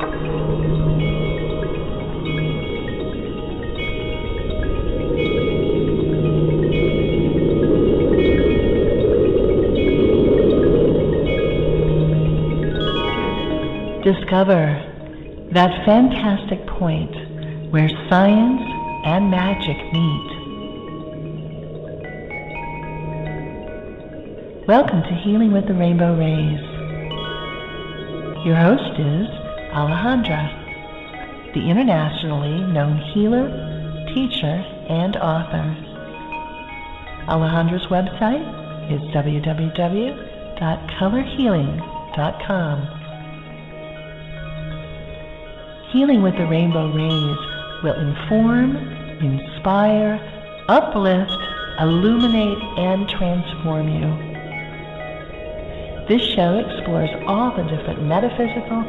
Discover that fantastic point where science and magic meet. Welcome to Healing with the Rainbow Rays. Your host is Alijandra, the internationally known healer, teacher, and author. Alijandra's website is www.colorhealing.com. Healing with the Rainbow Rays will inform, inspire, uplift, illuminate, and transform you. This show explores all the different metaphysical,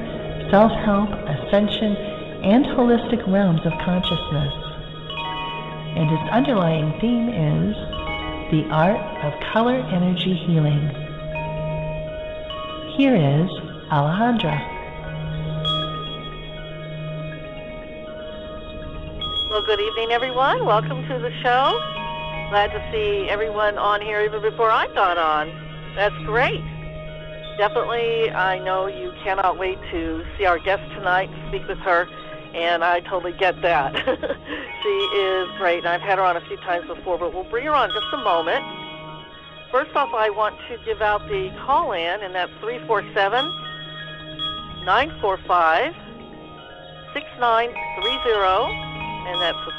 self-help, ascension, and holistic realms of consciousness. And its underlying theme is the art of color energy healing. Here is Alijandra. Well, good evening, everyone. Welcome to the show. Glad to see everyone on here even before I got on. That's great. Definitely, I know you cannot wait to see our guest tonight, speak with her, and I totally get that. She is great, and I've had her on a few times before, but we'll bring her on in just a moment. First off, I want to give out the call-in, and that's 347-945-6930. And that's the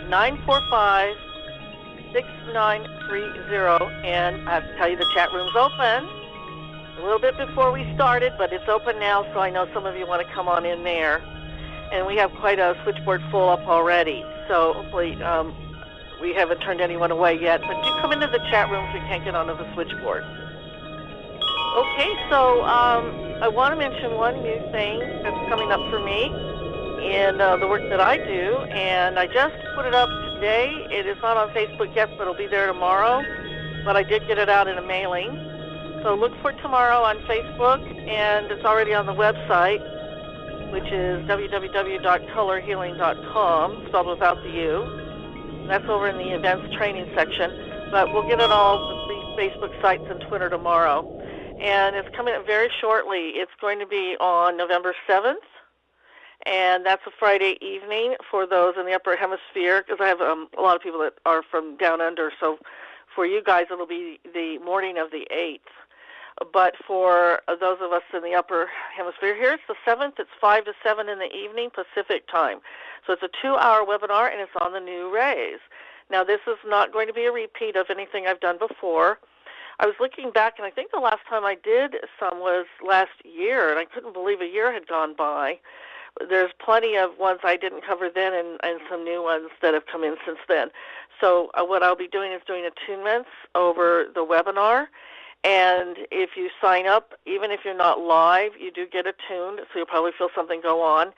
347-945-6930. And I have to tell you, the chat room's open. A little bit before we started, but it's open now, so I know some of you want to come on in there. And we have quite a switchboard full up already. So hopefully we haven't turned anyone away yet. But do come into the chat room if you can't get onto the switchboard. Okay, so I want to mention one new thing that's coming up for me in the work that I do, and I just put it up today. It is not on Facebook yet, but it'll be there tomorrow. But I did get it out in a mailing. So look for tomorrow on Facebook, and it's already on the website, which is www.colorhealing.com, spelled without the U. And that's over in the events training section. But we'll get it all with the Facebook sites and Twitter tomorrow. And it's coming up very shortly. It's going to be on November 7th. And that's a Friday evening for those in the upper hemisphere, because I have a lot of people that are from down under. So for you guys, it'll be the morning of the 8th. But for those of us in the upper hemisphere, here it's the 7th. It's 5 to 7 in the evening Pacific time. So it's a 2-hour webinar, and it's on the new rays. Now, this is not going to be a repeat of anything I've done before. I was looking back, and I think the last time I did some was last year, and I couldn't believe a year had gone by. There's plenty of ones I didn't cover then and some new ones that have come in since then. So what I'll be doing is doing attunements over the webinar. And if you sign up, even if you're not live, you do get attuned, so you'll probably feel something go on.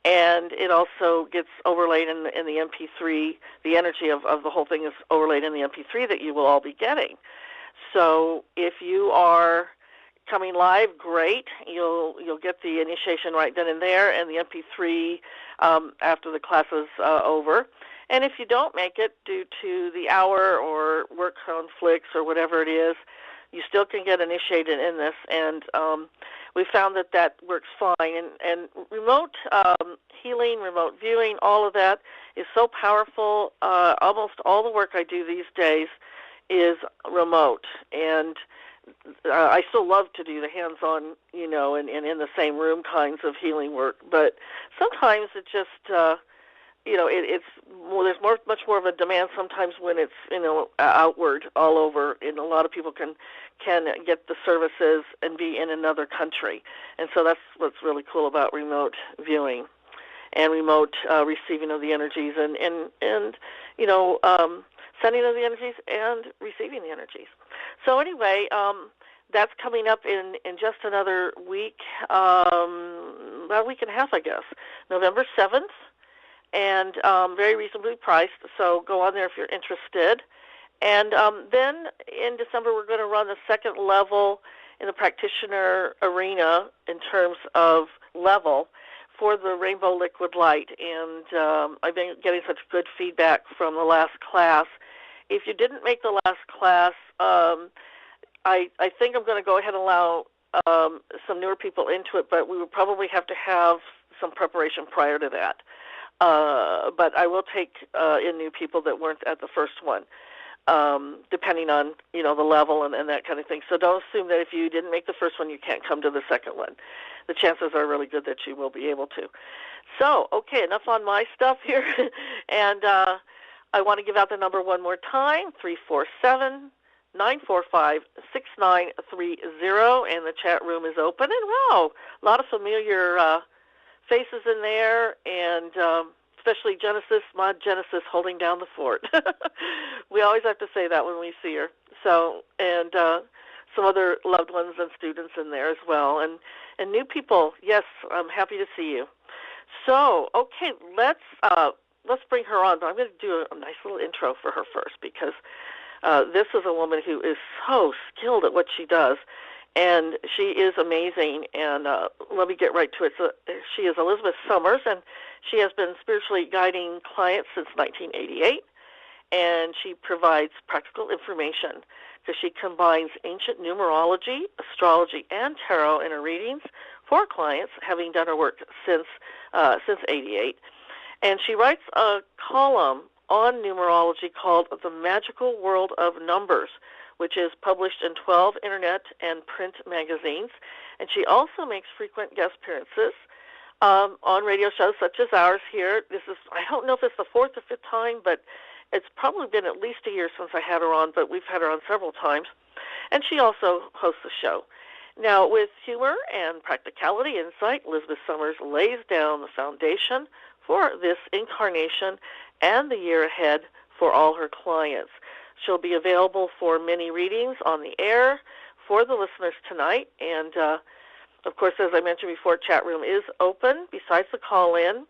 And it also gets overlaid in the MP3. The energy of the whole thing is overlaid in the MP3 that you will all be getting. So if you are coming live, great. You'll get the initiation right then and there, and the MP3 after the class is over. And if you don't make it due to the hour or work conflicts or whatever it is, you still can get initiated in this. And we found that works fine. And remote healing, remote viewing, all of that is so powerful. Almost all the work I do these days is remote. And I still love to do the hands-on, and in the same room kinds of healing work. But sometimes it just, it's more. There's much more of a demand sometimes when it's, outward all over. And a lot of people can get the services and be in another country. And so that's what's really cool about remote viewing and remote receiving of the energies and sending of the energies and receiving the energies. So anyway, that's coming up in just another week, about a week and a half, I guess, November 7th, and very reasonably priced, so go on there if you're interested. And then in December, we're going to run the second level in the practitioner arena in terms of level for the Rainbow Liquid Light, and I've been getting such good feedback from the last class. If you didn't make the last class, I think I'm going to go ahead and allow some newer people into it, but we would probably have to have some preparation prior to that. But I will take in new people that weren't at the first one, depending on the level and that kind of thing. So don't assume that if you didn't make the first one, you can't come to the second one. The chances are really good that you will be able to. So, okay, enough on my stuff here. And I want to give out the number one more time, 347-945-6930, and the chat room is open. And wow, a lot of familiar faces in there, and especially Genesis, Mod Genesis, holding down the fort. We always have to say that when we see her. So, and some other loved ones and students in there as well, and new people. Yes, I'm happy to see you. So, okay, let's bring her on. But I'm going to do a nice little intro for her first, because this is a woman who is so skilled at what she does, and she is amazing. And let me get right to it. So she is Elizabeth Summers, and she has been spiritually guiding clients since 1988, and she provides practical information because she combines ancient numerology, astrology, and tarot in her readings for clients, having done her work since 88. And she writes a column on numerology called The Magical World of Numbers, which is published in 12 internet and print magazines. And she also makes frequent guest appearances on radio shows such as ours here. I don't know if it's the fourth or fifth time, but it's probably been at least a year since I had her on, but we've had her on several times. And she also hosts a show. Now, with humor and practicality insight, Elizabeth Summers lays down the foundation for this incarnation and the year ahead for all her clients. She'll be available for many readings on the air for the listeners tonight. And, of course, as I mentioned before, chat room is open besides the call-in.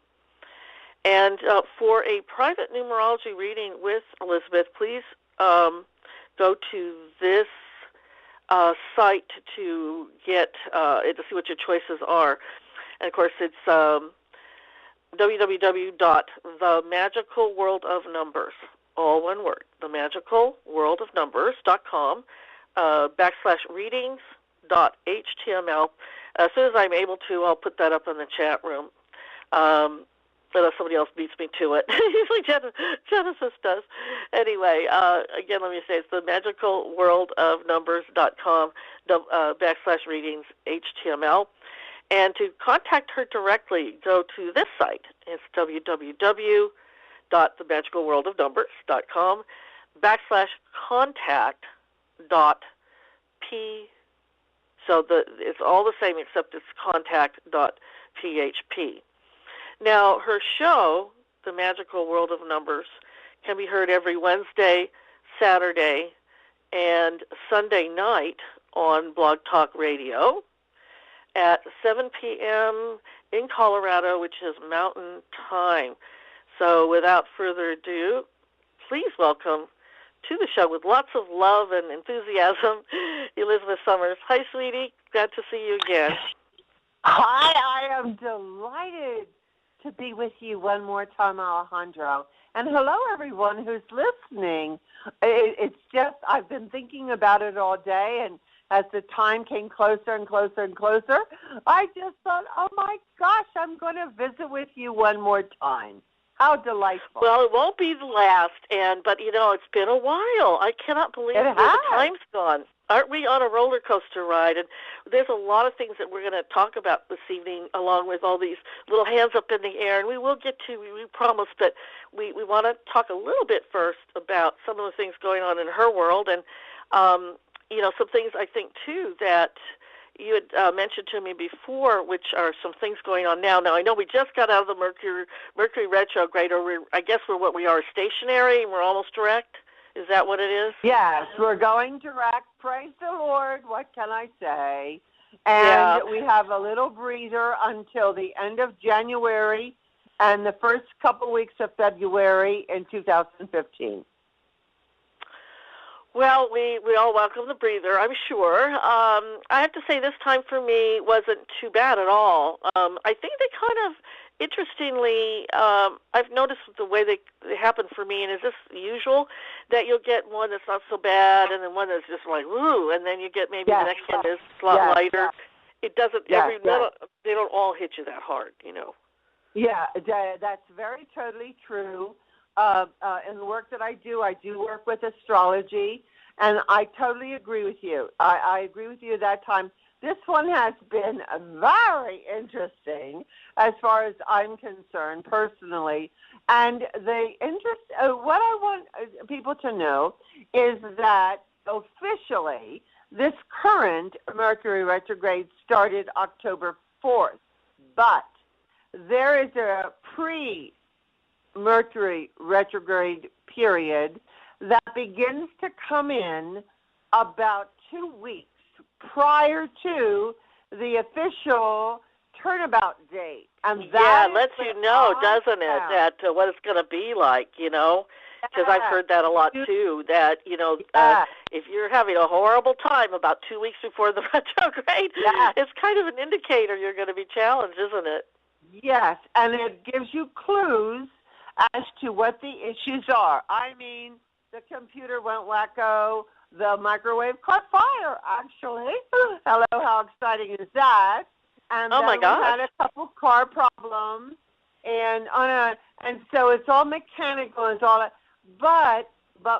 And for a private numerology reading with Elizabeth, please go to this site to get to see what your choices are. And, of course, it's www.themagicalworldofnumbers, all one word, themagicalworldofnumbers.com, /readings.html. As soon as I'm able to, I'll put that up in the chat room. Unless somebody else beats me to it. Usually Genesis does. Anyway, again, let me say it's themagicalworldofnumbers.com, /readings.html. And to contact her directly, go to this site. It's www.themagicalworldofnumbers.com, /contact.p. So it's all the same except it's contact.php. Now, her show, The Magical World of Numbers, can be heard every Wednesday, Saturday, and Sunday night on BlogTalk Radio at 7 p.m. in Colorado, which is Mountain Time. So without further ado, please welcome to the show with lots of love and enthusiasm, Elizabeth Summers. Hi, sweetie. Glad to see you again. Hi, I am delighted to be with you one more time, Alijandra. And hello, everyone who's listening. It's just, I've been thinking about it all day, and as the time came closer and closer and closer, I just thought, oh, my gosh, I'm going to visit with you one more time. How delightful. Well, it won't be the last, but, it's been a while. I cannot believe where the time's gone. Aren't we on a roller coaster ride? And there's a lot of things that we're going to talk about this evening, along with all these little hands up in the air. And we will get to, we promised, but we want to talk a little bit first about some of the things going on in her world. And, some things I think, too, that you had mentioned to me before, which are some things going on now. Now, I know we just got out of the Mercury retrograde, or I guess we are stationary, and we're almost direct. Is that what it is? Yes, we're going direct. Praise the Lord. What can I say? And we have a little breather until the end of January and the first couple weeks of February in 2015. Well, we all welcome the breather, I'm sure. I have to say this time for me wasn't too bad at all. I think they kind of, interestingly, I've noticed the way they happen for me, and is this usual, that you'll get one that's not so bad, and then one that's just like, woo, and then you get maybe the next one is a lot lighter. It doesn't, they don't all hit you that hard, you know. Yeah, that's very totally true. In the work that I do work with astrology, and I totally agree with you. I agree with you that time. This one has been very interesting as far as I'm concerned personally. And the interest, what I want people to know is that officially this current Mercury retrograde started October 4th, but there is a pre-Mercury retrograde period that begins to come in about 2 weeks prior to the official turnabout date. And that lets you know, doesn't it, that what it's going to be like, you know? Because I've heard that a lot, too, that, you know, if you're having a horrible time about 2 weeks before the retrograde, it's kind of an indicator you're going to be challenged, isn't it? Yes, and it gives you clues as to what the issues are. I mean, the computer went wacko, the microwave caught fire, actually. Hello, how exciting is that? And oh, my gosh. We had a couple car problems, and so it's all mechanical and all that. But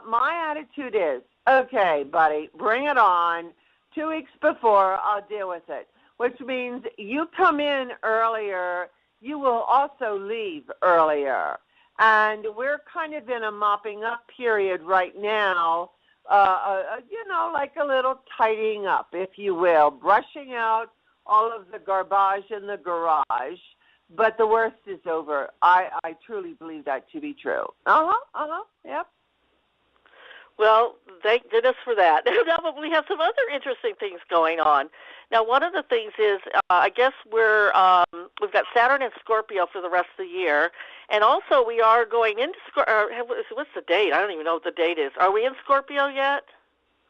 my attitude is, okay, buddy, bring it on. 2 weeks before, I'll deal with it, which means you come in earlier, you will also leave earlier. And we're kind of in a mopping up period right now, you know, like a little tidying up, if you will, brushing out all of the garbage in the garage. But the worst is over. I truly believe that to be true. Yep. Well, thank goodness for that. Now, but we have some other interesting things going on. Now, one of the things is, I guess we've got Saturn in Scorpio for the rest of the year, and also we are going into what's the date? I don't even know what the date is. Are we in Scorpio yet?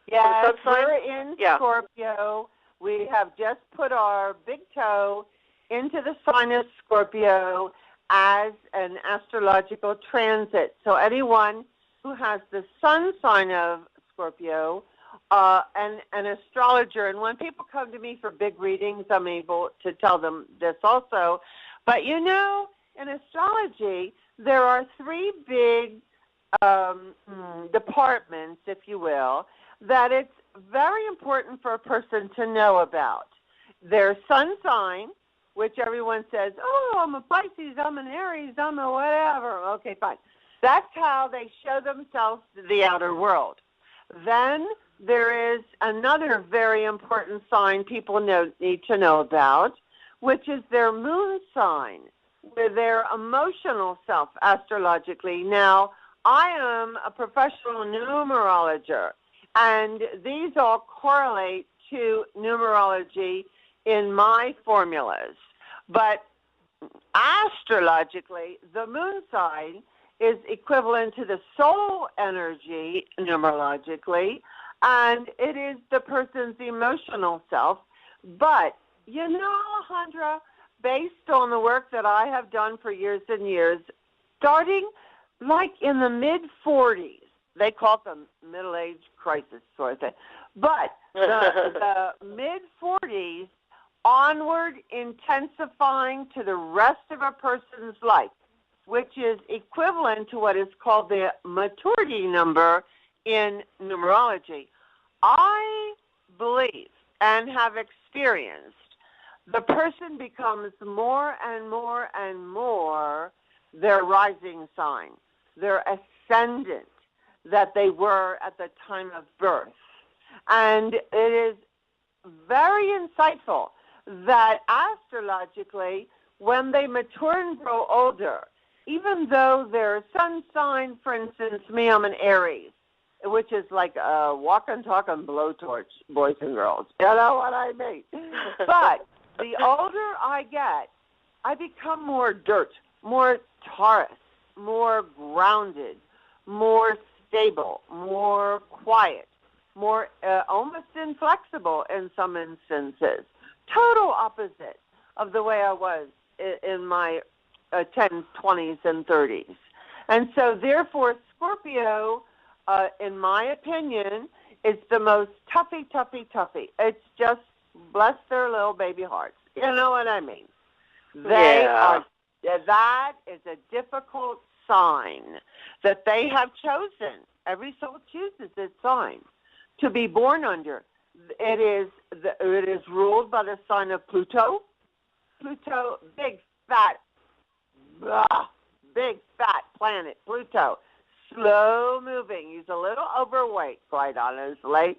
Yes, we're in Scorpio. We have just put our big toe into the sign of Scorpio as an astrological transit. So anyone who has the sun sign of Scorpio, and an astrologer. And when people come to me for big readings, I'm able to tell them this also. But, you know, in astrology, there are 3 big departments, if you will, that it's very important for a person to know about. Their sun sign, which everyone says, oh, I'm a Pisces, I'm an Aries, I'm a whatever. Okay, fine. That's how they show themselves to the outer world. Then there is another very important sign people need to know about, which is their moon sign, with their emotional self astrologically. Now, I am a professional numerologer, and these all correlate to numerology in my formulas. But astrologically, the moon sign is equivalent to the soul energy numerologically, and it is the person's emotional self. But, you know, Alijandra, based on the work that I have done for years and years, starting like in the mid-40s, they call it the middle-age crisis sort of thing, but the mid-40s onward, intensifying to the rest of a person's life, which is equivalent to what is called the maturity number in numerology. I believe and have experienced the person becomes more and more and more their rising sign, their ascendant that they were at the time of birth. And it is very insightful that astrologically, when they mature and grow older, even though their sun sign, for instance, me, I'm an Aries, which is like a walk-and talk-and blowtorch, boys and girls. You know what I mean? But the older I get, I become more dirt, more Taurus, more grounded, more stable, more quiet, more almost inflexible in some instances. Total opposite of the way I was in my 10s, 20s, and 30s. And so, therefore, Scorpio, in my opinion, is the most toughy. It's just, bless their little baby hearts. You know what I mean? That is a difficult sign that they have chosen. Every soul chooses its sign to be born under. It is ruled by the sign of Pluto. Pluto, big fat planet. Pluto, slow moving. He's a little overweight, quite honestly,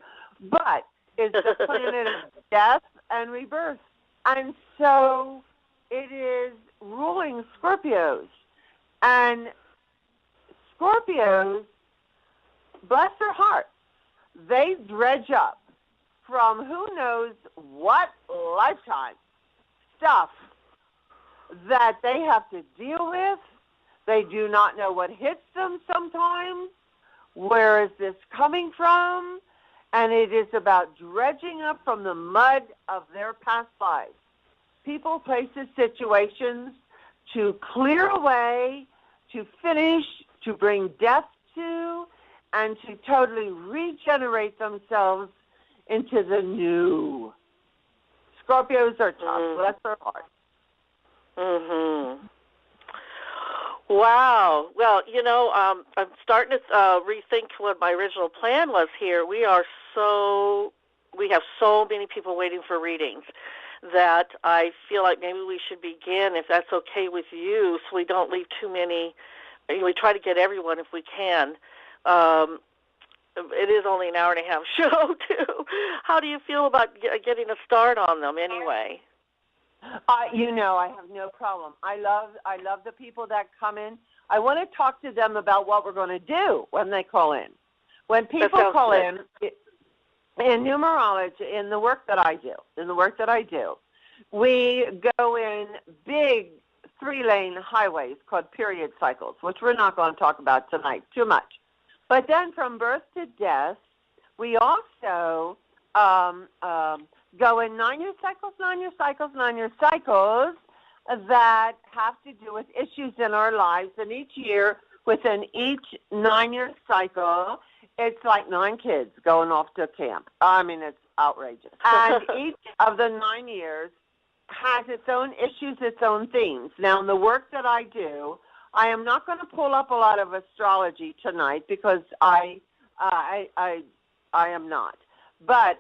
but is the planet of death and rebirth. And so it is ruling Scorpios. And Scorpios, bless their hearts, they dredge up from who knows what lifetime stuff that they have to deal with. They do not know what hits them sometimes. Where is this coming from? And it is about dredging up from the mud of their past lives. People, places, situations to clear away, to finish, to bring death to, and to totally regenerate themselves into the new. Scorpios are tough. Bless their heart. Mm-hmm. Wow. Well, I'm starting to rethink what my original plan was here. We have so many people waiting for readings that I feel like maybe we should begin, if that's okay with you, so we don't leave too many. We try to get everyone if we can. It is only an hour and a half show, too. How do you feel about getting a start on them anyway? I have no problem. I love the people that come in. I want to talk to them about what we're going to do when they call in. When people call in numerology, in the work that I do, we go in big 3-lane highways called period cycles, which we're not going to talk about tonight too much. But then from birth to death, we also go in 9-year cycles that have to do with issues in our lives. And each year, within each 9-year cycle, it's like 9 kids going off to camp. I mean, it's outrageous. And each of the 9 years has its own issues, its own themes. Now, in the work that I do, I am not going to pull up a lot of astrology tonight because I am not. But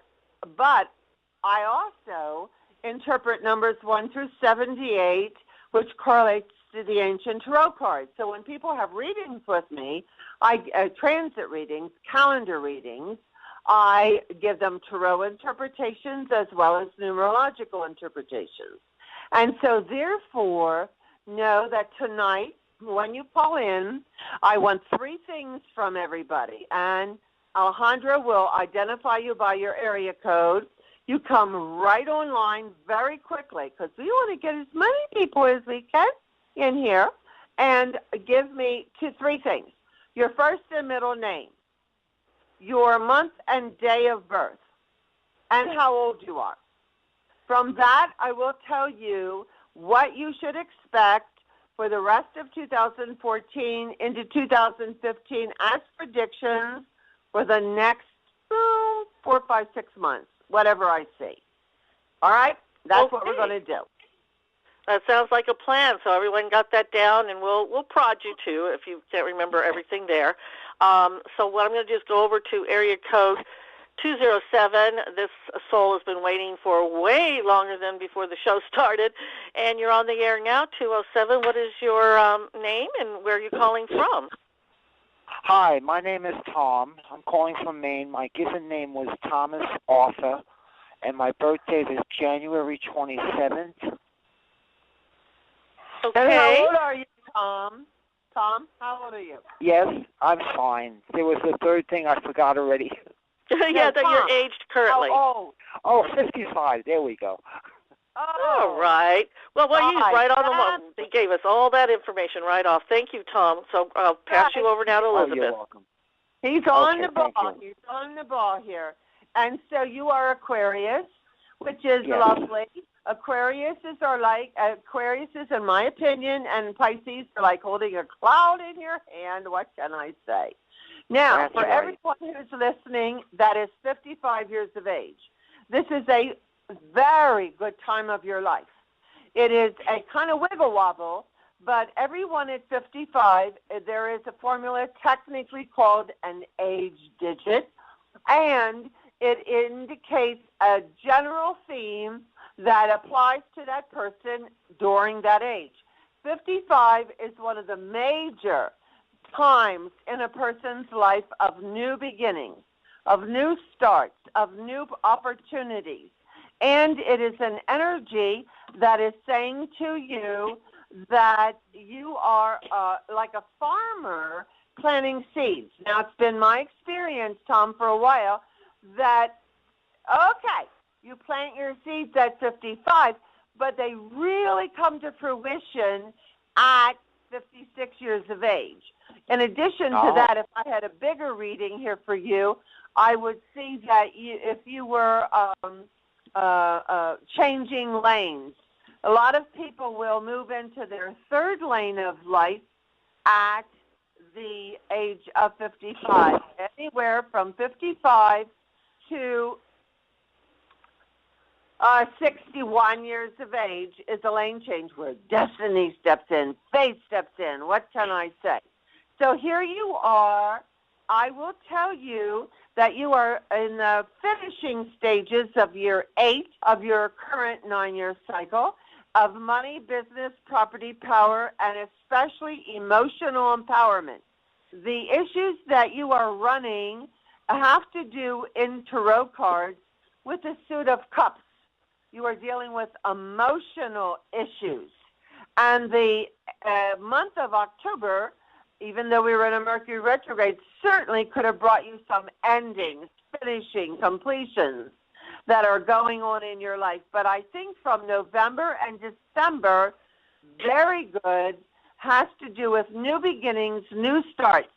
I also interpret numbers 1 through 78, which correlates to the ancient tarot cards. So when people have readings with me, transit readings, calendar readings, I give them tarot interpretations as well as numerological interpretations. And so therefore, know that tonight, when you call in, I want 3 things from everybody. And Alijandra will identify you by your area code. You come right online very quickly because we want to get as many people as we can in here. And give me 3 things. Your first and middle name, your month and day of birth, and how old you are. From that, I will tell you what you should expect for the rest of 2014 into 2015 as predictions for the next 4, 5, 6 months, whatever I see. All right? That's what we're going to do. That sounds like a plan. So everyone got that down, and we'll prod you too if you can't remember everything there. So what I'm going to do is go over to area code 207. This soul has been waiting for way longer than before the show started, and you're on the air now. 207. What is your name and where are you calling from? Hi, my name is Tom. I'm calling from Maine. My given name was Thomas Arthur, and my birthday is January 27th. Okay. And how old are you, Tom? Tom, how old are you? Yes, I'm fine. There was a third thing I forgot already. Yeah, that you're aged currently. How old? Oh, 55. There we go. All right. Well, he's right on the mark. He gave us all that information right off. Thank you, Tom. So I'll pass you over now to Elizabeth. Oh, you're welcome. He's on the thank ball. you. He's on the ball here. And so you are Aquarius, which is Yes. lovely. Aquariuses, in my opinion, and Pisces are like holding a cloud in your hand. What can I say? Now, That's for right. everyone who's listening that is 55 years of age, this is a very good time of your life. It is a kind of wiggle wobble, but everyone at 55, there is a formula technically called an age digit, and it indicates a general theme that applies to that person during that age. 55 is one of the major times in a person's life of new beginnings, of new starts, of new opportunities. And it is an energy that is saying to you that you are like a farmer planting seeds. Now, it's been my experience, Tom, for a while, that, okay, you plant your seeds at 55, but they really come to fruition at 56 years of age. In addition to that, if I had a bigger reading here for you, I would see that if you were changing lanes, a lot of people will move into their third lane of life at the age of 55. Anywhere from 55 to 61 years of age is a lane change where destiny steps in, fate steps in. What can I say? So here you are. I will tell you that you are in the finishing stages of year 8 of your current 9-year cycle of money, business, property, power, and especially emotional empowerment. The issues that you are running have to do in tarot cards with the Suit of Cups. You are dealing with emotional issues. And the month of October, even though we were in a Mercury retrograde, certainly could have brought you some endings, finishing, completions that are going on in your life. But I think from November and December, very good, has to do with new beginnings, new starts.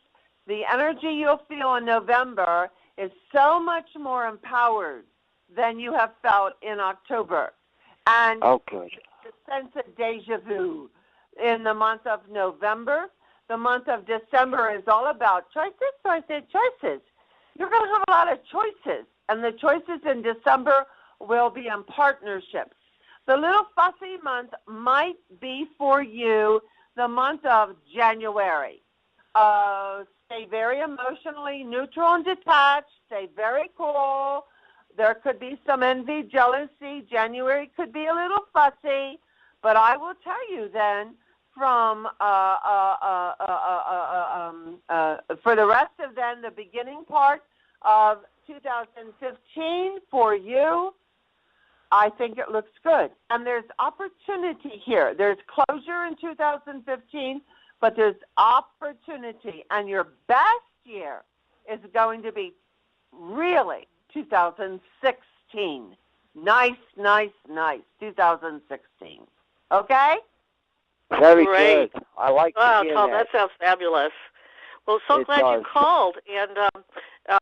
The energy you'll feel in November is so much more empowered than you have felt in October. And good. the sense of deja vu in the month of November. The month of December is all about choices. You're going to have a lot of choices, and the choices in December will be in partnerships. The little fussy month might be for you the month of January. Stay very emotionally neutral and detached. Stay very cool. There could be some envy, jealousy. January could be a little fussy, but I will tell you then, from for the rest of then the beginning part of 2015 for you, I think it looks good. And there's opportunity here. There's closure in 2015, but there's opportunity. And your best year is going to be really 2016. Nice, 2016. Okay? Very Great. good. I like to Wow, hear Tom, that. that sounds fabulous. Well, so glad you called. And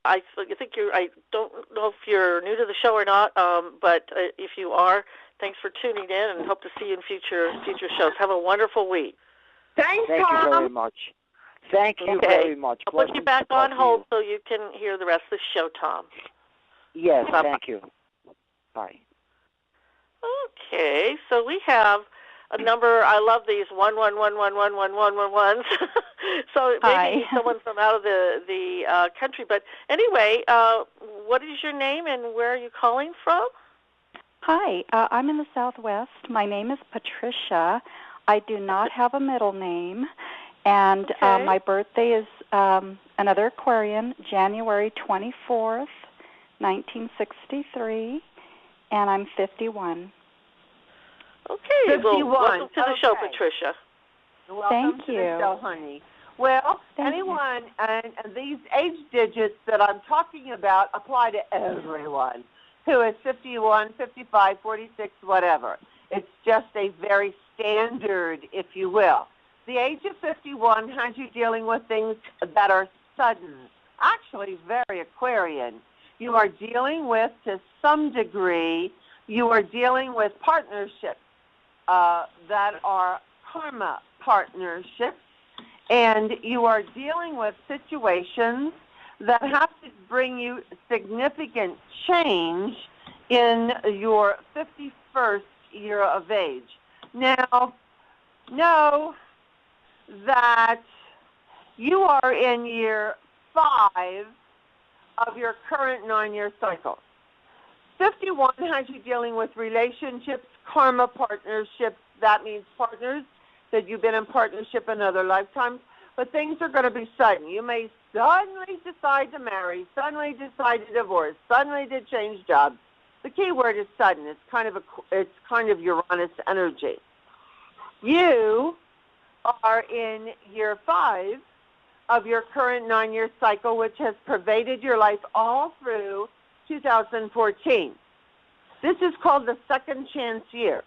I think I don't know if you're new to the show or not, but if you are, thanks for tuning in, and hope to see you in future shows. Have a wonderful week. Thank you very much. Thank you very much. I'll put you back on hold so you can hear the rest of the show, Tom. Yes, thank you. Bye. Okay, so we have a number. I love these 111111111s. So maybe someone from out of the country. But anyway, what is your name and where are you calling from? Hi, I'm in the Southwest. My name is Patricia. I do not have a middle name, and my birthday is another Aquarian, January 24th, 1963, and I'm 51. Okay, 51. Well, welcome to the show, Patricia. Welcome to the show, honey. Well, anyone, and these age digits that I'm talking about apply to everyone who is 51, 55, 46, whatever. It's just a very standard, if you will. The age of 51 has you dealing with things that are sudden, actually very Aquarian. You are dealing with, to some degree, you are dealing with partnerships that are karma partnerships, and you are dealing with situations that have to bring you significant change in your 51st year of age. Now, know that you are in year 5 of your current 9-year cycle. 51 has you dealing with relationships, karma partnerships. That means partners that you've been in partnership in other lifetimes, but things are going to be sudden. You may suddenly decide to marry, suddenly decide to divorce, suddenly to change jobs. The key word is sudden. It's kind of Uranus energy. You are in year 5 of your current 9-year cycle, which has pervaded your life all through 2014. This is called the second chance year.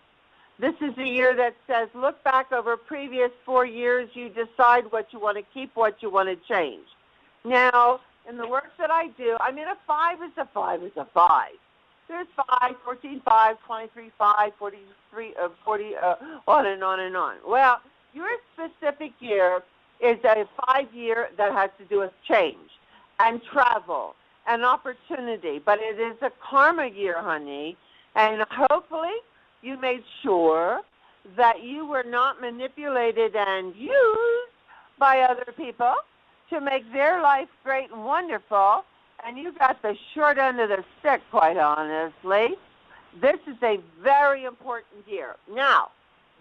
This is a year that says, look back over previous 4 years, you decide what you want to keep, what you want to change. Now, in the work that I do, I mean, a 5 is a 5 is a 5. There's 5, 14, 5, 23, 5, 43, 40, on and on and on. Well, your specific year is a 5-year that has to do with change and travel and opportunity. But it is a karma year, honey, and hopefully you made sure that you were not manipulated and used by other people to make their life great and wonderful, and you got the short end of the stick, quite honestly. This is a very important year. Now,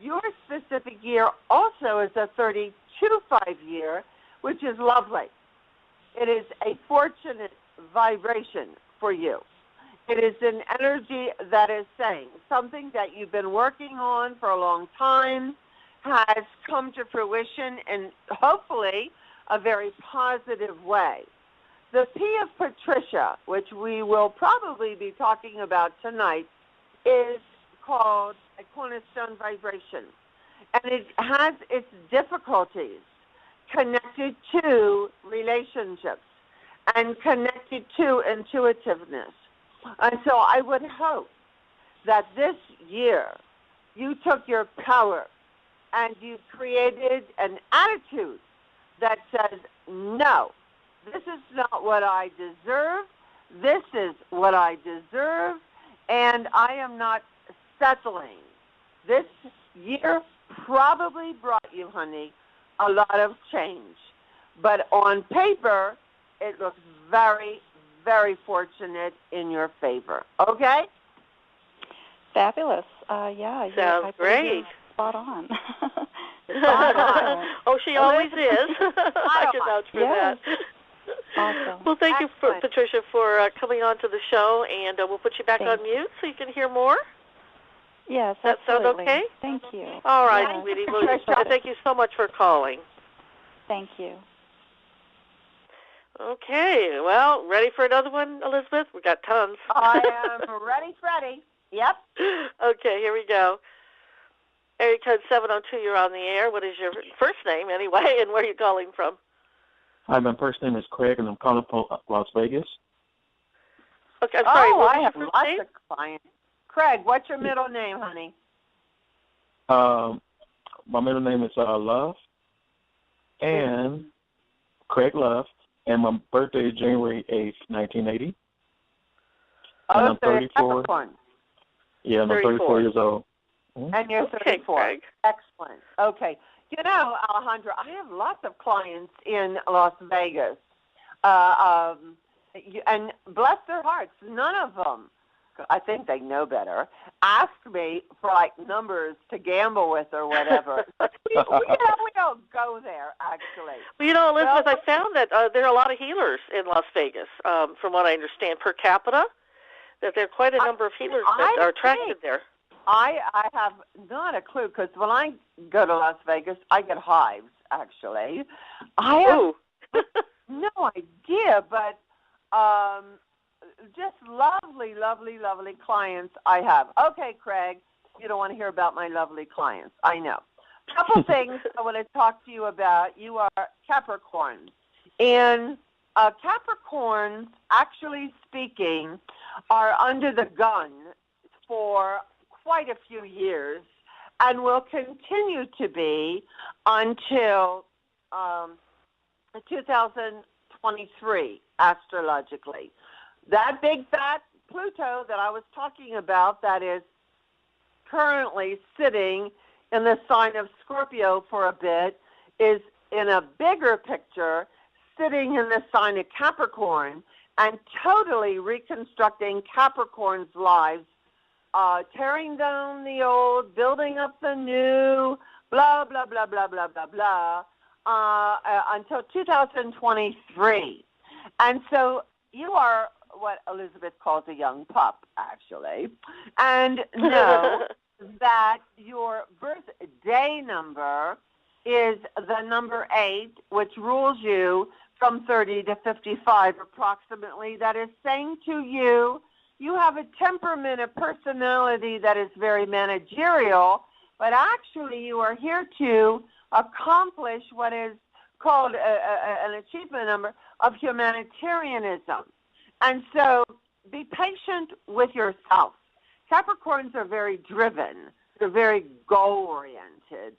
your specific year also is a 32-5 year, which is lovely. It is a fortunate vibration for you. It is an energy that is saying something that you've been working on for a long time has come to fruition in hopefully a very positive way. The P of Patricia, which we will probably be talking about tonight, is called a cornerstone vibration. And it has its difficulties connected to relationships and connected to intuitiveness. And so I would hope that this year you took your power and you created an attitude that says, no, this is not what I deserve. This is what I deserve, and I am not settling. This year probably brought you, honey, a lot of change. But on paper, it looks very, very fortunate in your favor. Okay? Fabulous. Yeah. Sounds great. Spot on. Oh, she always is. I can vouch for that. Awesome. Well, thank you, Patricia, for coming on to the show, and we'll put you back on mute so you can hear more. Yes, Does that sound okay? Thank you. All right, sweetie. Well, thank you so much for calling. Thank you. Okay. Well, ready for another one, Elizabeth? We got tons. I am ready, Freddie. Yep. Okay, here we go. Area code 702, you're on the air. What is your first name, anyway, and where are you calling from? Hi, my first name is Craig, and I'm calling from Las Vegas. Okay, I'm sorry. I have lots of clients. Craig, what's your middle name, honey? My middle name is Love, and Craig Love, and my birthday is January 8th, 1980. And I'm 34. Yeah, I'm 34 years old. And you're 34. Okay, excellent. Okay. You know, Alijandra, I have lots of clients in Las Vegas. And bless their hearts, none of them, I think they know better, ask me for, like, numbers to gamble with or whatever. we don't go there, actually. Well, you know, Elizabeth, I found that there are a lot of healers in Las Vegas, from what I understand, per capita, that there are quite a number of healers that are attracted there. I have not a clue, because when I go to Las Vegas, I get hives, actually. I have no idea, but just lovely, lovely, lovely clients I have. Okay, Craig, you don't want to hear about my lovely clients. I know. A couple things I want to talk to you about. You are Capricorn. And Capricorns, actually speaking, are under the gun for quite a few years and will continue to be until 2023, astrologically. That big fat Pluto that I was talking about, that is currently sitting in the sign of Scorpio for a bit, is in a bigger picture sitting in the sign of Capricorn and totally reconstructing Capricorn's lives, tearing down the old, building up the new, blah, blah, blah, blah, blah, blah, blah, until 2023. And so you are what Elizabeth calls a young pup, actually, and know that your birthday number is the number 8, which rules you from 30 to 55 approximately. That is saying to you, you have a temperament, a personality that is very managerial, but actually you are here to accomplish what is called an achievement number of humanitarianism. And so be patient with yourself. Capricorns are very driven. They're very goal-oriented.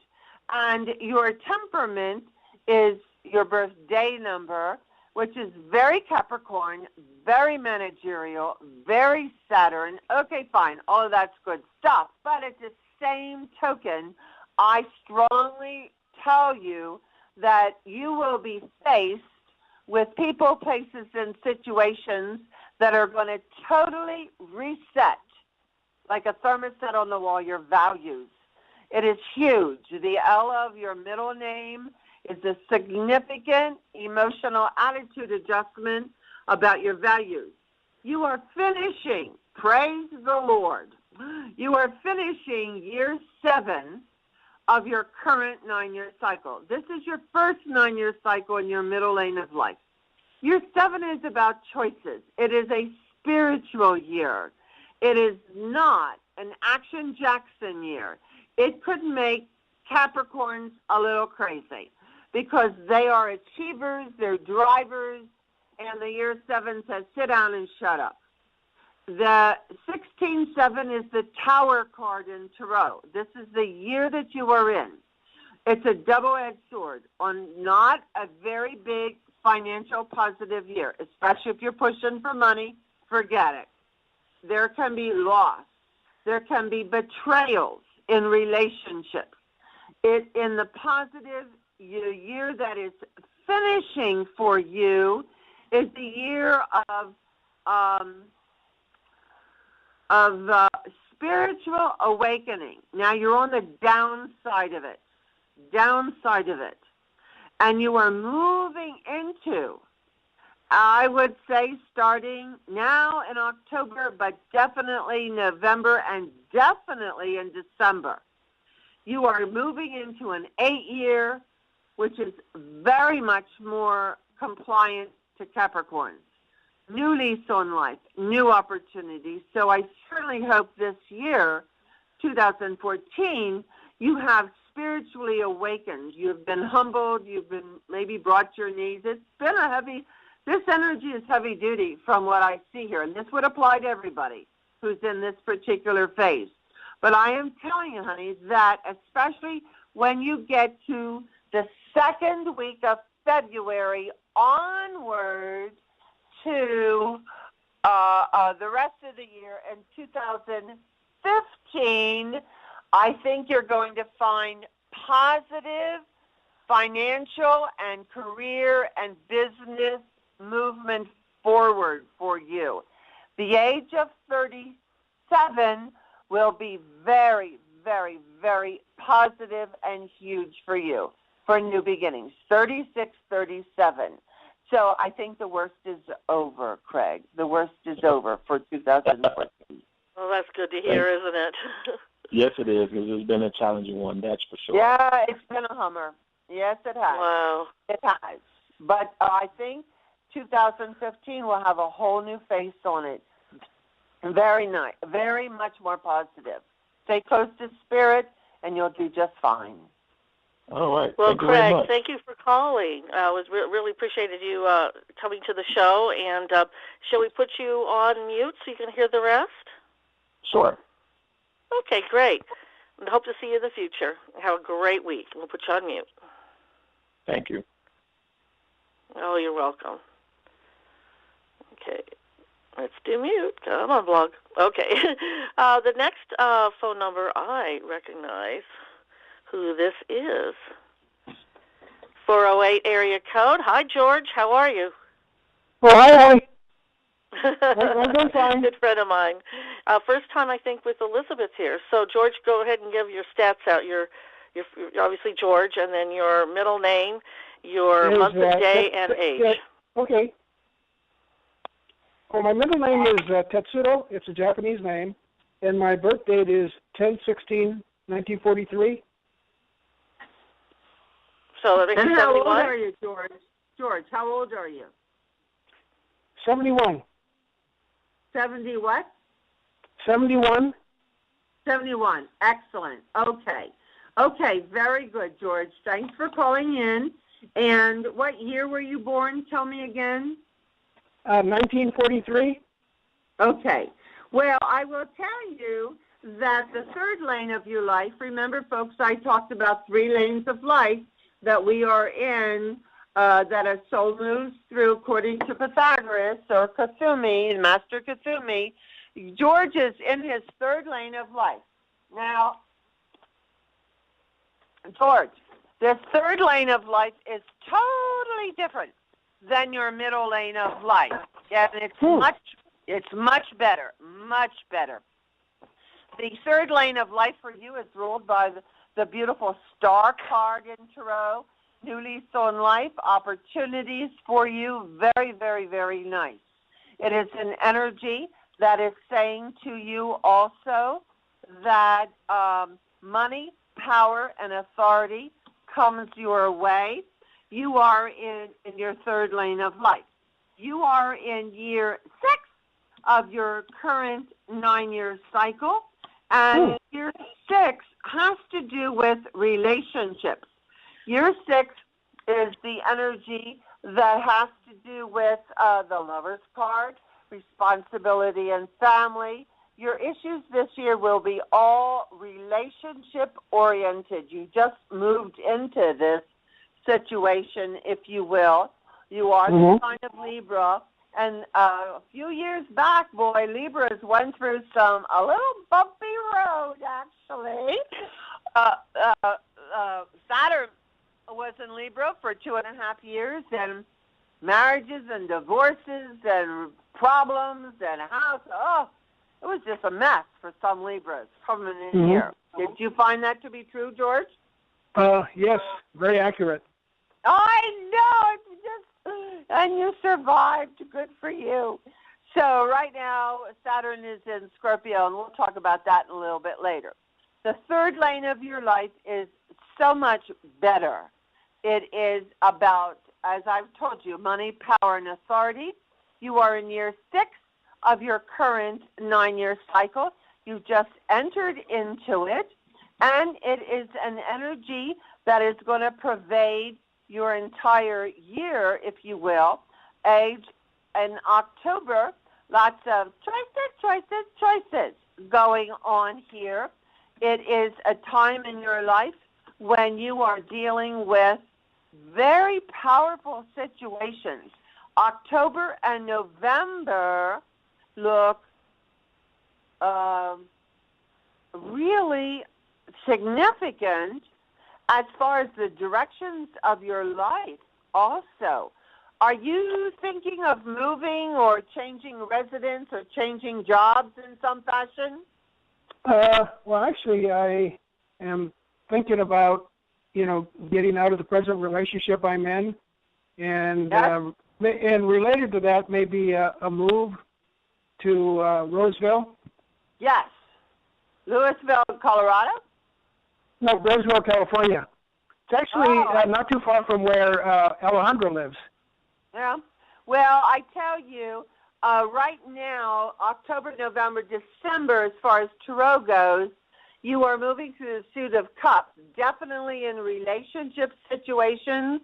And your temperament is your birthday number, which is very Capricorn, very managerial, very Saturn. Okay, fine. All of that's good stuff. But at the same token, I strongly tell you that you will be faced with people, places, and situations that are going to totally reset, like a thermostat on the wall, your values. It is huge. The L of your middle name is a significant emotional attitude adjustment about your values. You are finishing, praise the Lord, you are finishing year 7 of your current 9-year cycle. This is your first 9-year cycle in your middle lane of life. Year 7 is about choices. It is a spiritual year. It is not an Action Jackson year. It could make Capricorns a little crazy because they are achievers, they're drivers, and the year 7 says, sit down and shut up. The 16-7 is the Tower card in Tarot. This is the year that you are in. It's a double-edged sword on not a very big financial positive year, especially if you're pushing for money, forget it. There can be loss. There can be betrayals in relationships. In the positive year that is finishing for you is the year of spiritual awakening. Now you're on the downside of it. And you are moving into, I would say, starting now in October, but definitely November and definitely in December. You are moving into an 8-year, which is very much more compliant to Capricorns. New lease on life, new opportunities. So I certainly hope this year, 2014, you have spiritually awakened. You've been humbled. You've been maybe brought to your knees. It's been this energy is heavy duty from what I see here. And this would apply to everybody who's in this particular phase. But I am telling you, honey, that especially when you get to the second week of February onward to the rest of the year in 2015, I think you're going to find positive financial and career and business movement forward for you. The age of 37 will be very, very, very positive and huge for you for new beginnings. 36, 37. So I think the worst is over, Craig. The worst is over for 2014. Well, that's good to hear, isn't it? Yes, it is, because it's been a challenging one, that's for sure. Yeah, it's been a hummer. Yes, it has. Wow. It has. But I think 2015 will have a whole new face on it. Very nice. Very much more positive. Stay close to spirit, and you'll do just fine. All right. Well, thank you very Craig, much. thank you for calling. Really appreciated you coming to the show. And shall we put you on mute so you can hear the rest? Sure. Okay, great. And hope to see you in the future. Have a great week. We'll put you on mute. Thank you. Oh, you're welcome. Okay. Let's do mute. Come on, blog. Okay. The next phone number I recognize who this is. 408 area code. Hi, George. How are you? Well, hi. I'm doing fine. Good friend of mine. First time, I think, with Elizabeth here. So, George, go ahead and give your stats out. You're obviously George, and then your middle name, your month of day, and age. Okay. Well, my middle name is Tetsuro. It's a Japanese name. And my birth date is 10/16/1943. So that makes and 71. How old are you, George? George, how old are you? 71. 70 what? 71. 71. Excellent. Okay. Okay, very good, George. Thanks for calling in. And what year were you born? Tell me again. 1943. Okay. Well, I will tell you that the third lane of your life, remember, folks, I talked about 3 lanes of life that we are in, that a soul moves through according to Pythagoras or Kasumi, Master Kasumi. George is in his third lane of life. Now, George, this third lane of life is totally different than your middle lane of life. And it's much better, much better. The third lane of life for you is ruled by the beautiful star card in Tarot, new lease on life, opportunities for you, very, very, very nice. It is an energy that is saying to you also that money, power, and authority comes your way. You are in your third lane of life. You are in year 6 of your current 9-year cycle, and year 6 has to do with relationships. Year 6 is the energy that has to do with the Lover's card, responsibility and family. Your issues this year will be all relationship-oriented. You just moved into this situation, if you will. You are the sign of Libra. And a few years back, boy, Libras went through a little bumpy road, actually. Saturn was in Libra for 2.5 years, and marriages and divorces and problems and house. Oh, it was just a mess for some Libras coming in here. Did you find that to be true, George? Yes, very accurate. I know. And you survived. Good for you. So right now, Saturn is in Scorpio, and we'll talk about that in a little bit later. The third lane of your life is so much better. It is about, as I've told you, money, power, and authority. You are in year 6 of your current 9-year cycle. You just entered into it, and it is an energy that is going to pervade your entire year, if you will. Age in October, lots of choices going on here. It is a time in your life when you are dealing with very powerful situations. October and November look really significant as far as the directions of your life also. Are you thinking of moving or changing residence or changing jobs in some fashion? Well, actually, I am thinking about, getting out of the present relationship I'm in. And and related to that, maybe a move to Roseville. Yes. Louisville, Colorado? No, Roseville, California. It's actually not too far from where Alijandra lives. Yeah. Well, I tell you, right now, October, November, December, as far as tarot goes, You are moving through the suit of cups, definitely in relationship situations.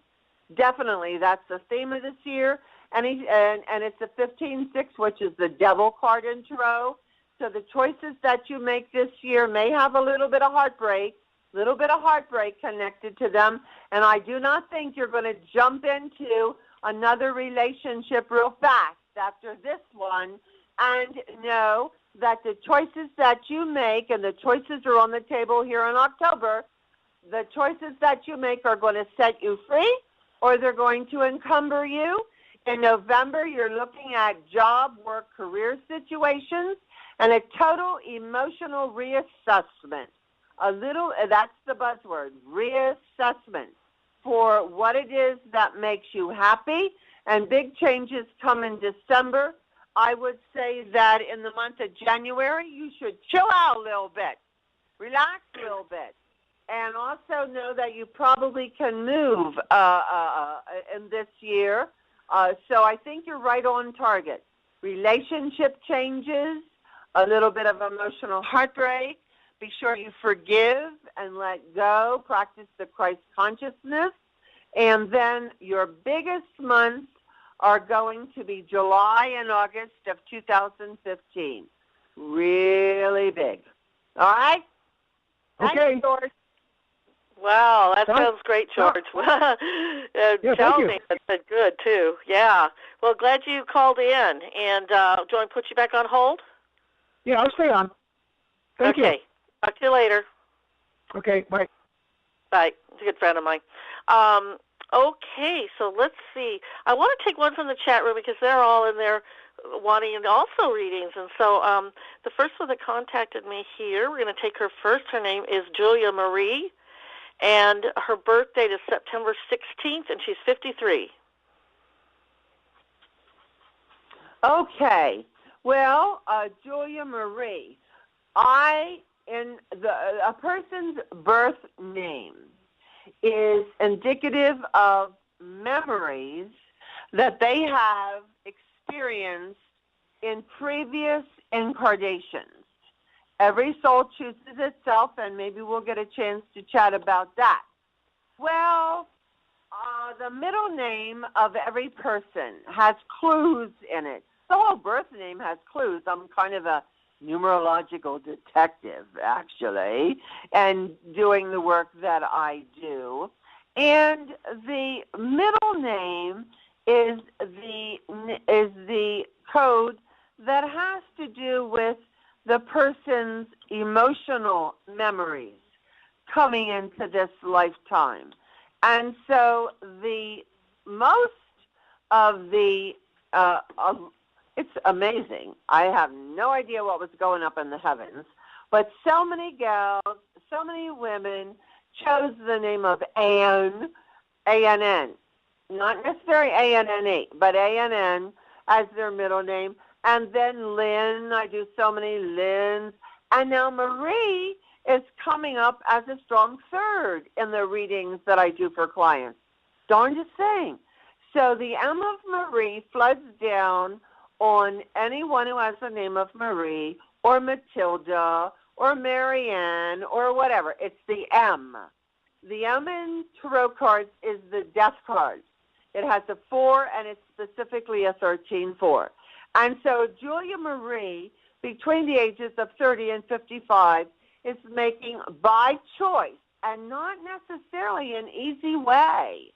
Definitely, that's the theme of this year. And it's a 15-6, which is the devil card in tarot. So the choices that you make this year may have a little bit of heartbreak connected to them. And I do not think you're going to jump into another relationship real fast after this one. And know that the choices that you make, and the choices are on the table here in October, the choices that you make are going to set you free or they're going to encumber you. In November, you're looking at job, work, career situations, and a total emotional reassessment. That's the buzzword, reassessment, for what it is that makes you happy. And big changes come in December. I would say that in the month of January, you should chill out a little bit, relax a little bit, and also know that you probably can move in this year. So I think you're right on target. Relationship changes, a little bit of emotional heartbreak. Be sure you forgive and let go. Practice the Christ consciousness. And then your biggest months are going to be July and August of 2015. Really big. All right? Okay. Thanks, George. Wow, that sounds great, George. Tell me, that's good, too. Yeah. Well, glad you called in. And do you want to put you back on hold? Yeah, I'll stay on. Thank you. Okay. Talk to you later. Okay, bye. Bye. It's a good friend of mine. Okay, so let's see. I want to take one from the chat room because they're all in there wanting also readings. And so the first one that contacted me here, we're going to take her first. Her name is Julia Marie, and her birth date is September 16th, and she's 53. Okay. Well, Julia Marie, a person's birth name is indicative of memories that they have experienced in previous incarnations. Every soul chooses itself, and maybe we'll get a chance to chat about that. Well, the middle name of every person has clues in it. The whole birth name has clues. I'm kind of a numerological detective, actually, and doing the work that I do. And the middle name is the code that has to do with the person's emotional memories coming into this lifetime. And so the most of the it's amazing. I have no idea what was going up in the heavens, but so many gals, so many women chose the name of Ann, A-N-N. Not necessarily A-N-N-E, but A-N-N as their middle name. And then Lynn, I do so many Lynns. And now Marie is coming up as a strong third in the readings that I do for clients. Darndest thing. So the M of Marie floods down on anyone who has the name of Marie or Matilda or Marianne or whatever. It's the M. The M in tarot cards is the death card. It has a 4 and it's specifically a 13-4. And so Julia Marie, between the ages of 30 and 55, is making by choice and not necessarily an easy way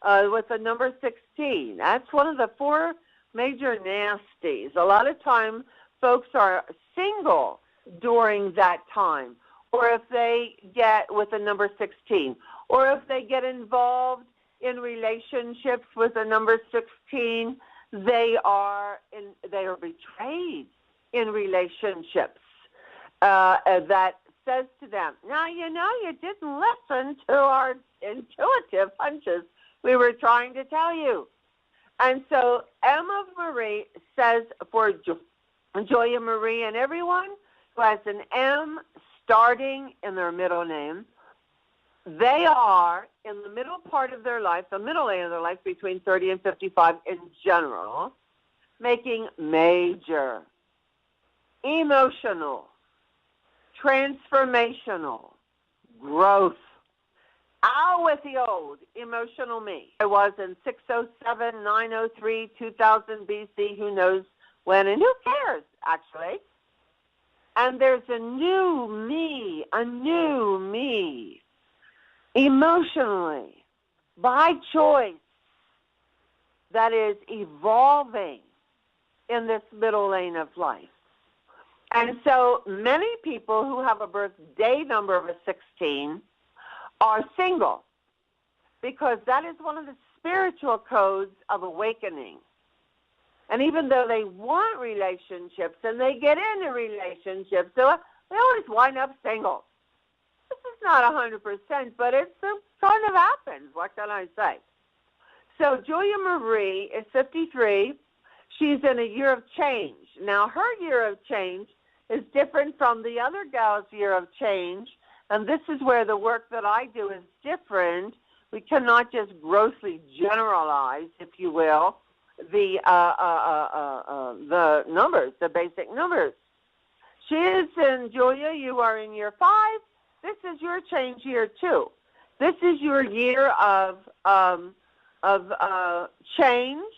with the number 16. That's one of the 4 major nasties. A lot of time folks are single during that time, or if they get with the number 16, or if they get involved in relationships with the number 16, they are betrayed in relationships. That says to them, now you know you didn't listen to our intuitive hunches we were trying to tell you. And so M of Marie says for Julia Marie and everyone who has an M starting in their middle name, they are in the middle part of their life, the middle age of their life between 30 and 55 in general, making major emotional transformational, growth. Out with the old emotional me. I was in 607, 903, 2000 BC, who knows when, and who cares, actually. And there's a new me, emotionally, by choice, that is evolving in this middle lane of life. And so many people who have a birthday number of a 16 are single, because that is one of the spiritual codes of awakening. And even though they want relationships and they get into relationships, they always wind up single. This is not 100%, but it kind of happens. What can I say? So Julia Marie is 53. She's in a year of change. Now, her year of change is different from the other gal's year of change. And this is where the work that I do is different. We cannot just grossly generalize, if you will, the numbers, the basic numbers. She is in, Julia, you are in year 5. This is your change year 2. This is your year of change,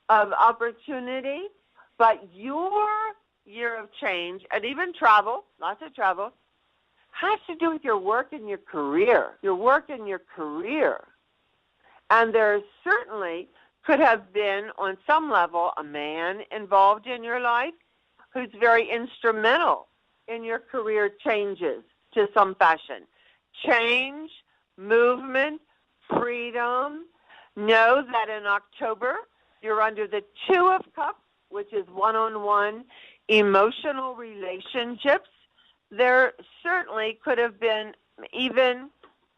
of opportunity, but your year of change, and even travel, lots of travel, has to do with your work and your career. Your work and your career. And there certainly could have been, on some level, a man involved in your life who's very instrumental in your career changes to some fashion. Change, movement, freedom. Know that in October, you're under the 2 of Cups, which is one-on-one emotional relationships. There certainly could have been, even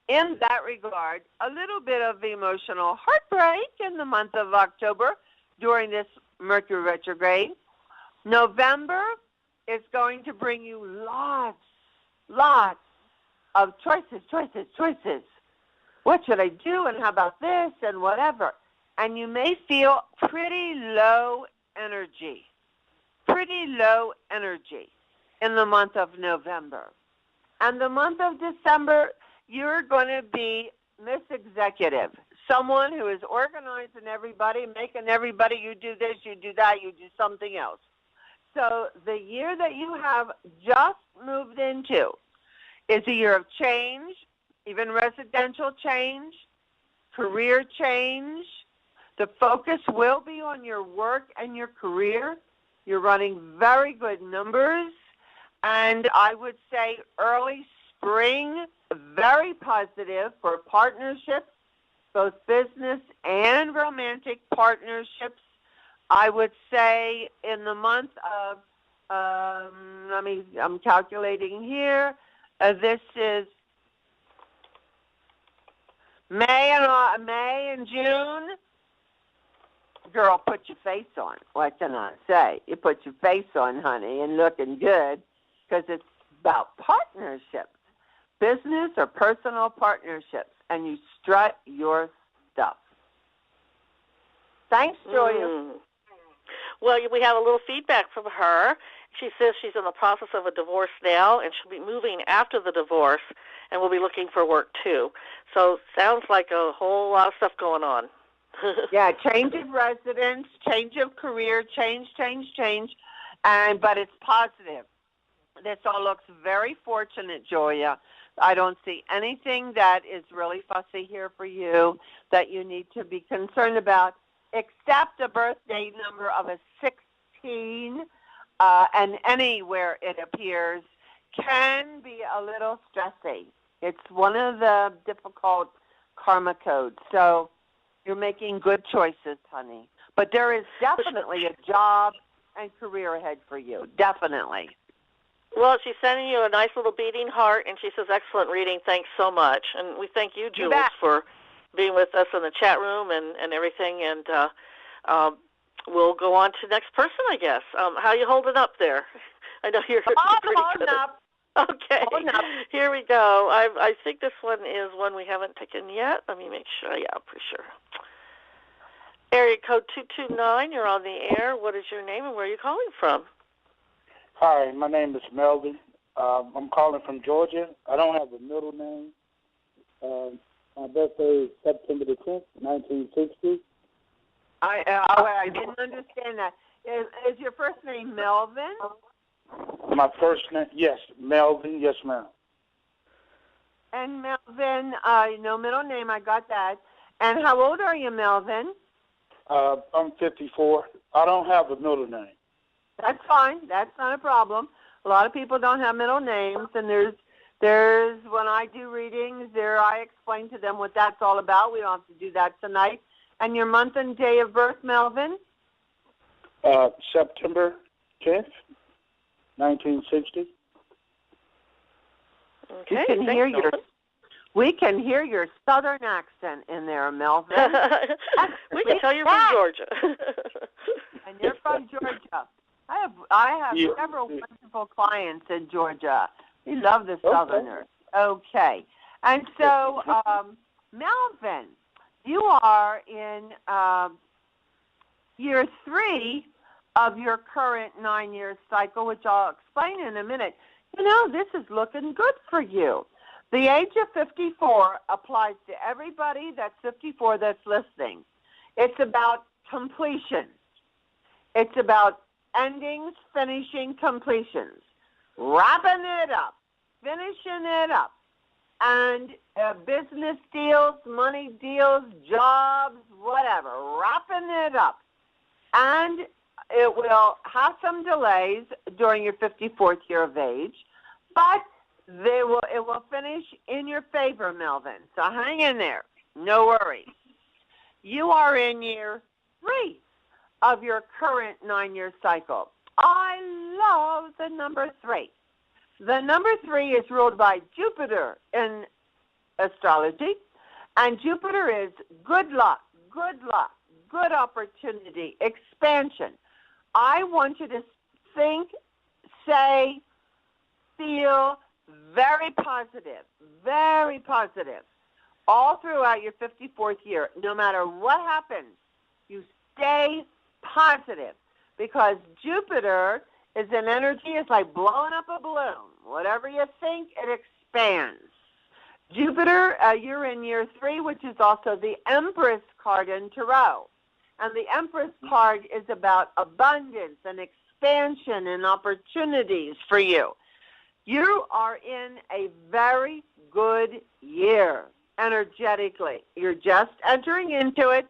in that regard, a little bit of emotional heartbreak in the month of October during this Mercury retrograde. November is going to bring you lots of choices. What should I do, and how about this, and whatever. And you may feel pretty low energy in the month of November. And the month of December, you're going to be Miss Executive, someone who is organizing everybody, making everybody, you do this, you do that, you do something else. So the year that you have just moved into is a year of change, even residential change, career change. The focus will be on your work and your career. You're running very good numbers. And I would say early spring, very positive for partnerships, both business and romantic partnerships. I would say in the month of, I'm calculating here, this is May and June. Girl, put your face on. What can I say? You put your face on, honey, and looking good, because it's about partnerships, business or personal partnerships, and you strut your stuff. Thanks, Julia. Well, we have a little feedback from her. She says she's in the process of a divorce now, and she'll be moving after the divorce, and will be looking for work too. So sounds like a whole lot of stuff going on. Yeah, change of residence, change of career, change, but it's positive. This all looks very fortunate, Julia. I don't see anything that is really fussy here for you that you need to be concerned about, except a birthday number of a 16, and anywhere it appears can be a little stressy. It's one of the difficult karma codes. So you're making good choices, honey. But there is definitely a job and career ahead for you, definitely. Well, she's sending you a nice little beating heart, and she says, excellent reading, thanks so much. And we thank you, Jules, for being with us in the chat room and everything. And we'll go on to the next person, I guess. How are you holding up there? I know you're pretty good. Up. Okay, here we go. I think this one is one we haven't taken yet. Let me make sure. Yeah, for sure. Area code 229, you're on the air. What is your name and where are you calling from? Hi, my name is Melvin, I'm calling from Georgia. I don't have a middle name. My birthday is September the 10th, 1960. I didn't understand that. Is your first name Melvin? My first name, yes, Melvin, yes, ma'am. And Melvin, no middle name, I got that. And how old are you, Melvin? I'm 54. I don't have a middle name. That's fine. That's not a problem. A lot of people don't have middle names, and there's when I do readings, I explain to them what that's all about. We don't have to do that tonight. And your month and day of birth, Melvin? September 10th, 1960. Okay, we can hear your southern accent in there, Melvin. We can tell you're from Georgia. And you're from Georgia. I have several wonderful clients in Georgia. We love the Southerners. Okay. And so, Melvin, you are in year 3 of your current 9-year cycle, which I'll explain in a minute. You know, this is looking good for you. The age of 54 applies to everybody that's 54 that's listening. It's about completion. It's about endings, finishing, completions, wrapping it up, finishing it up, and business deals, money deals, jobs, whatever, wrapping it up. And it will have some delays during your 54th year of age, but it will finish in your favor, Melvin. So hang in there. No worries. You are in year 3 of your current 9-year cycle. I love the number 3. The number 3 is ruled by Jupiter in astrology, and Jupiter is good luck, good opportunity, expansion. I want you to think, say, feel very positive all throughout your 54th year. No matter what happens, you stay positive, because Jupiter is an energy. It's like blowing up a balloon. Whatever you think, it expands. Jupiter, you're in year 3, which is also the Empress card in Tarot. And the Empress card is about abundance and expansion and opportunities for you. You are in a very good year energetically. You're just entering into it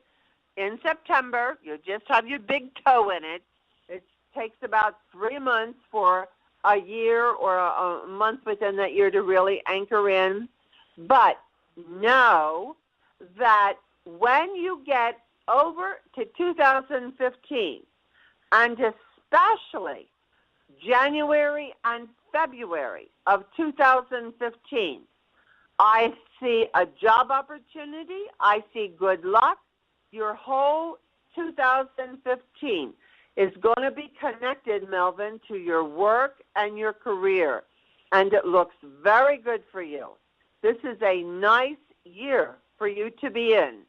in September. You just have your big toe in it. It takes about 3 months for a year or a month within that year to really anchor in. But know that when you get over to 2015, and especially January and February of 2015, I see a job opportunity. I see good luck. Your whole 2015 is going to be connected, Melvin, to your work and your career, and it looks very good for you. This is a nice year for you to be in.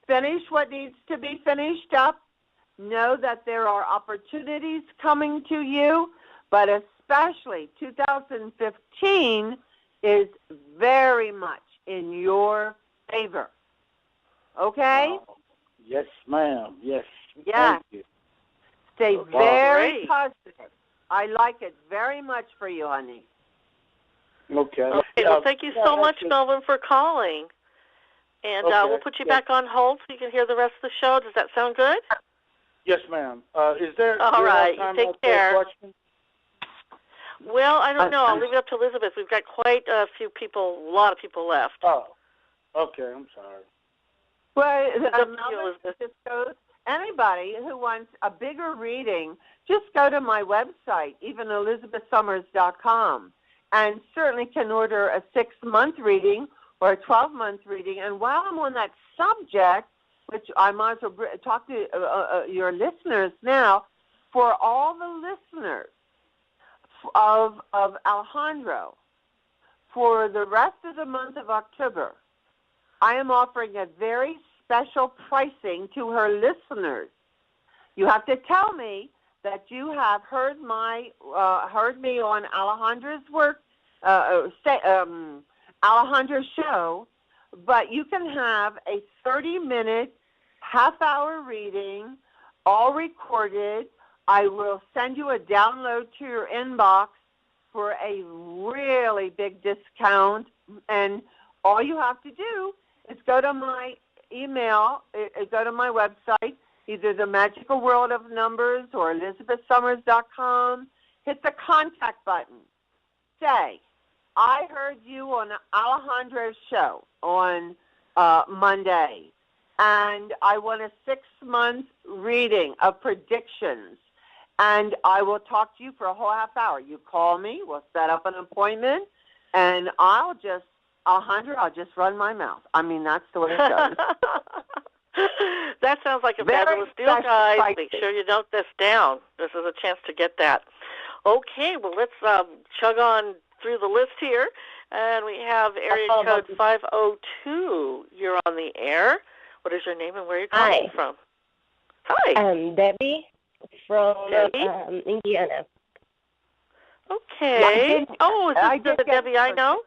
Finish what needs to be finished up. Know that there are opportunities coming to you, but especially 2015 is very much in your favor. Okay? Yes, ma'am. Yes. Yeah. Thank you. Stay very positive. I like it very much for you, honey. Okay. Well, thank you so much, Melvin, for calling. And we'll put you back on hold so you can hear the rest of the show. Does that sound good? Yes, ma'am. Is there all right? Time take care. Well, I don't know. I'll leave it up to Elizabeth. We've got quite a lot of people left. Oh, okay. I'm sorry. Well, anybody who wants a bigger reading, just go to my website, even ElizabethSummers.com, and certainly can order a 6-month reading or a 12-month reading. And while I'm on that subject, which I might as well talk to your listeners now, for all the listeners of Alijandra, for the rest of the month of October, I am offering a very special pricing to her listeners. You have to tell me that you have heard me on Alijandra's Alijandra's show, but you can have a 30-minute, half-hour reading, all recorded. I will send you a download to your inbox for a really big discount, and all you have to do is go to my email, go to my website, either the Magical World of Numbers or ElizabethSummers.com, hit the contact button. Say, I heard you on Alijandra's show on Monday, and I want a 6-month reading of predictions, and I will talk to you for a whole half hour. You call me, we'll set up an appointment, and I'll just run my mouth. I mean, that's the way it goes. That sounds like a fabulous deal, guys. Make sure you note this down. This is a chance to get that. Okay, well, let's chug on through the list here. And we have area code 502. You're on the air. What is your name and where are you calling from? Hi. Debbie from Indiana. Okay. Oh, is this the Debbie I know?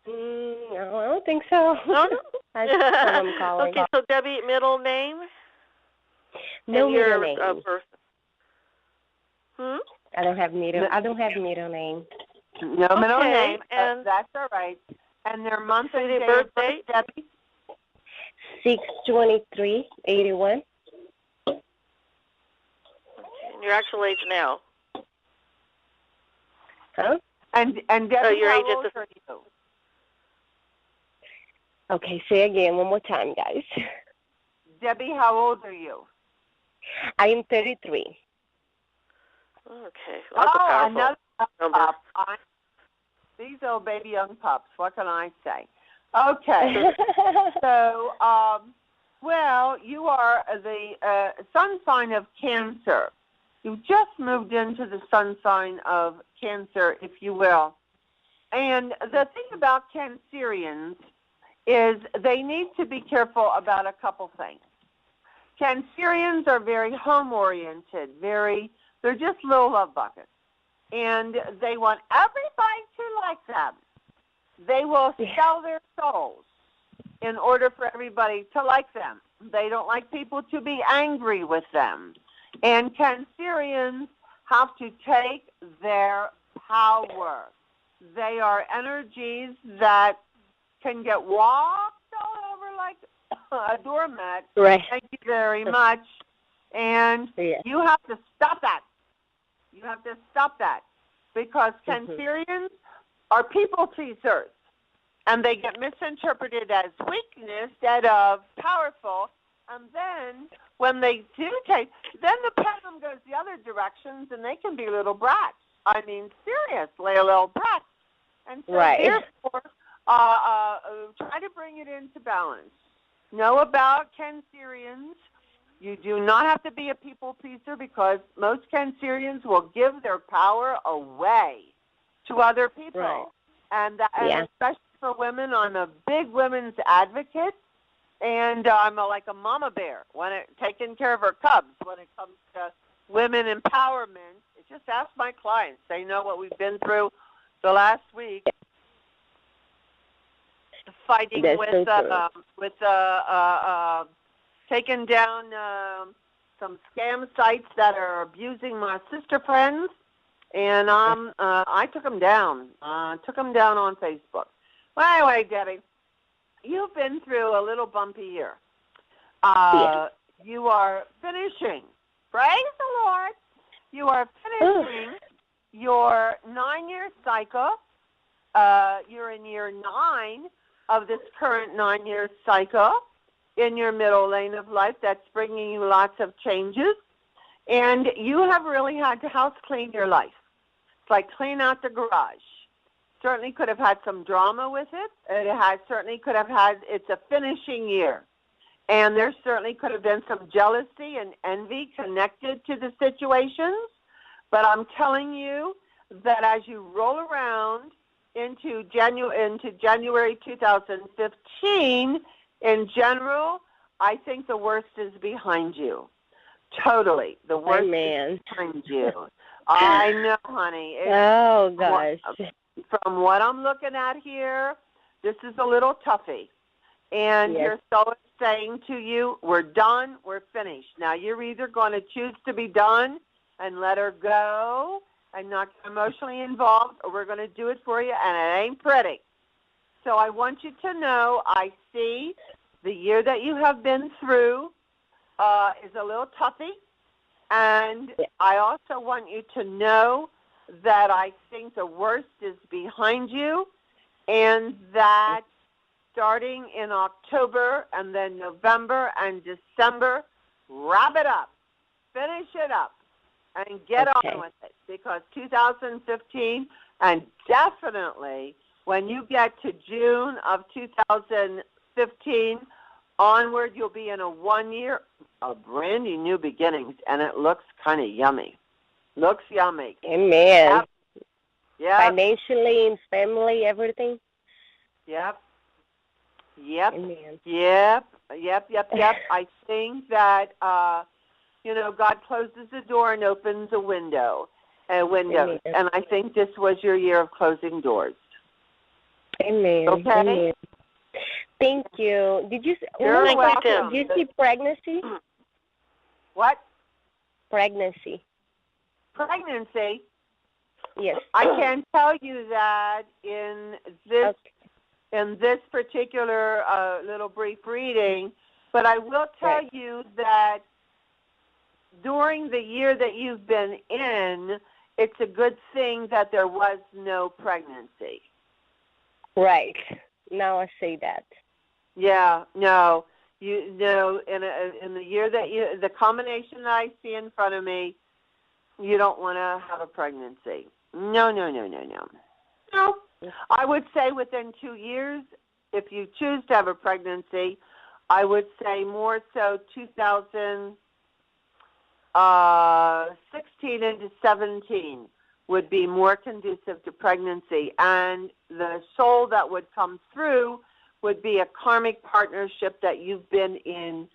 No, I don't think so. No? I'm calling. Okay, so Debbie, middle name? No middle name. Birth. I don't have middle name. No middle name, and that's all right. And their month and day of birth, Debbie? 6/23/81. And your actual age now? Huh? And Debbie, your how age old are you? Okay, say again one more time, guys. Debbie, how old are you? I am 33. Okay. Another number. These old baby young pups. What can I say? Okay. So, well, you are the sun sign of Cancer. You just moved into the sun sign of Cancer, if you will. And the thing about Cancerians is they need to be careful about a couple things. Cancerians are very home-oriented, they're just little love buckets. And they want everybody to like them. They will sell their souls in order for everybody to like them. They don't like people to be angry with them. And Cancerians have to take their power. They are energies that can get walked all over like a doormat. Right. Thank you very much. And you have to stop that. You have to stop that because Cancerians are people pleasers, and they get misinterpreted as weakness instead of powerful. And then when they do then the pendulum goes the other directions, and they can be little brats. I mean, seriously, a little brat. And so therefore, try to bring it into balance. Know about Cancerians. You do not have to be a people pleaser because most Cancerians will give their power away to other people. Right. And especially for women, I'm a big women's advocate, and I'm like a mama bear taking care of her cubs when it comes to women empowerment. Just ask my clients. They know what we've been through the last week. Fighting with taking down some scam sites that are abusing my sister friends, and I took them down. Took them down on Facebook. Well, anyway, Debbie, you've been through a little bumpy year. You are finishing. Praise the Lord. You are finishing your 9-year cycle. You're in year 9 of this current 9-year cycle in your middle lane of life. That's bringing you lots of changes. And you have really had to house clean your life. It's like clean out the garage. Certainly could have had some drama with it. It's a finishing year. And there certainly could have been some jealousy and envy connected to the situations. But I'm telling you that as you roll around into January 2015, in general, I think the worst is behind you. Totally. The worst is behind you. I know, honey. Gosh. From what I'm looking at here, this is a little toughy. And your soul is saying to you, we're done, we're finished. Now, you're either going to choose to be done and let her go and not get emotionally involved, or we're going to do it for you, and it ain't pretty. So I want you to know, I see the year that you have been through is a little toughy. And I also want you to know that I think the worst is behind you, and that starting in October and then November and December, wrap it up, finish it up, and get on with it. Because 2015, and definitely when you get to June of 2015 onward, you'll be in a 1 year of brand new beginnings, and it looks kind of yummy. Looks yummy. Amen. Yep. Financially and family, everything. Yep. Amen. Yep. I think that God closes a door and opens a window. Amen. And I think this was your year of closing doors. Amen. Okay. Amen. Thank you. Did you? You're welcome. Did you see pregnancy? What? Pregnancy. Yes. I can tell you that in this particular little brief reading, but I will tell you that during the year that you've been in, it's a good thing that there was no pregnancy. Right. Now I see that. Yeah, no. In the year that the combination that I see in front of me, you don't want to have a pregnancy. No. I would say within 2 years, if you choose to have a pregnancy, I would say more so 2016 into 17 would be more conducive to pregnancy. And the soul that would come through would be a karmic partnership that you've been in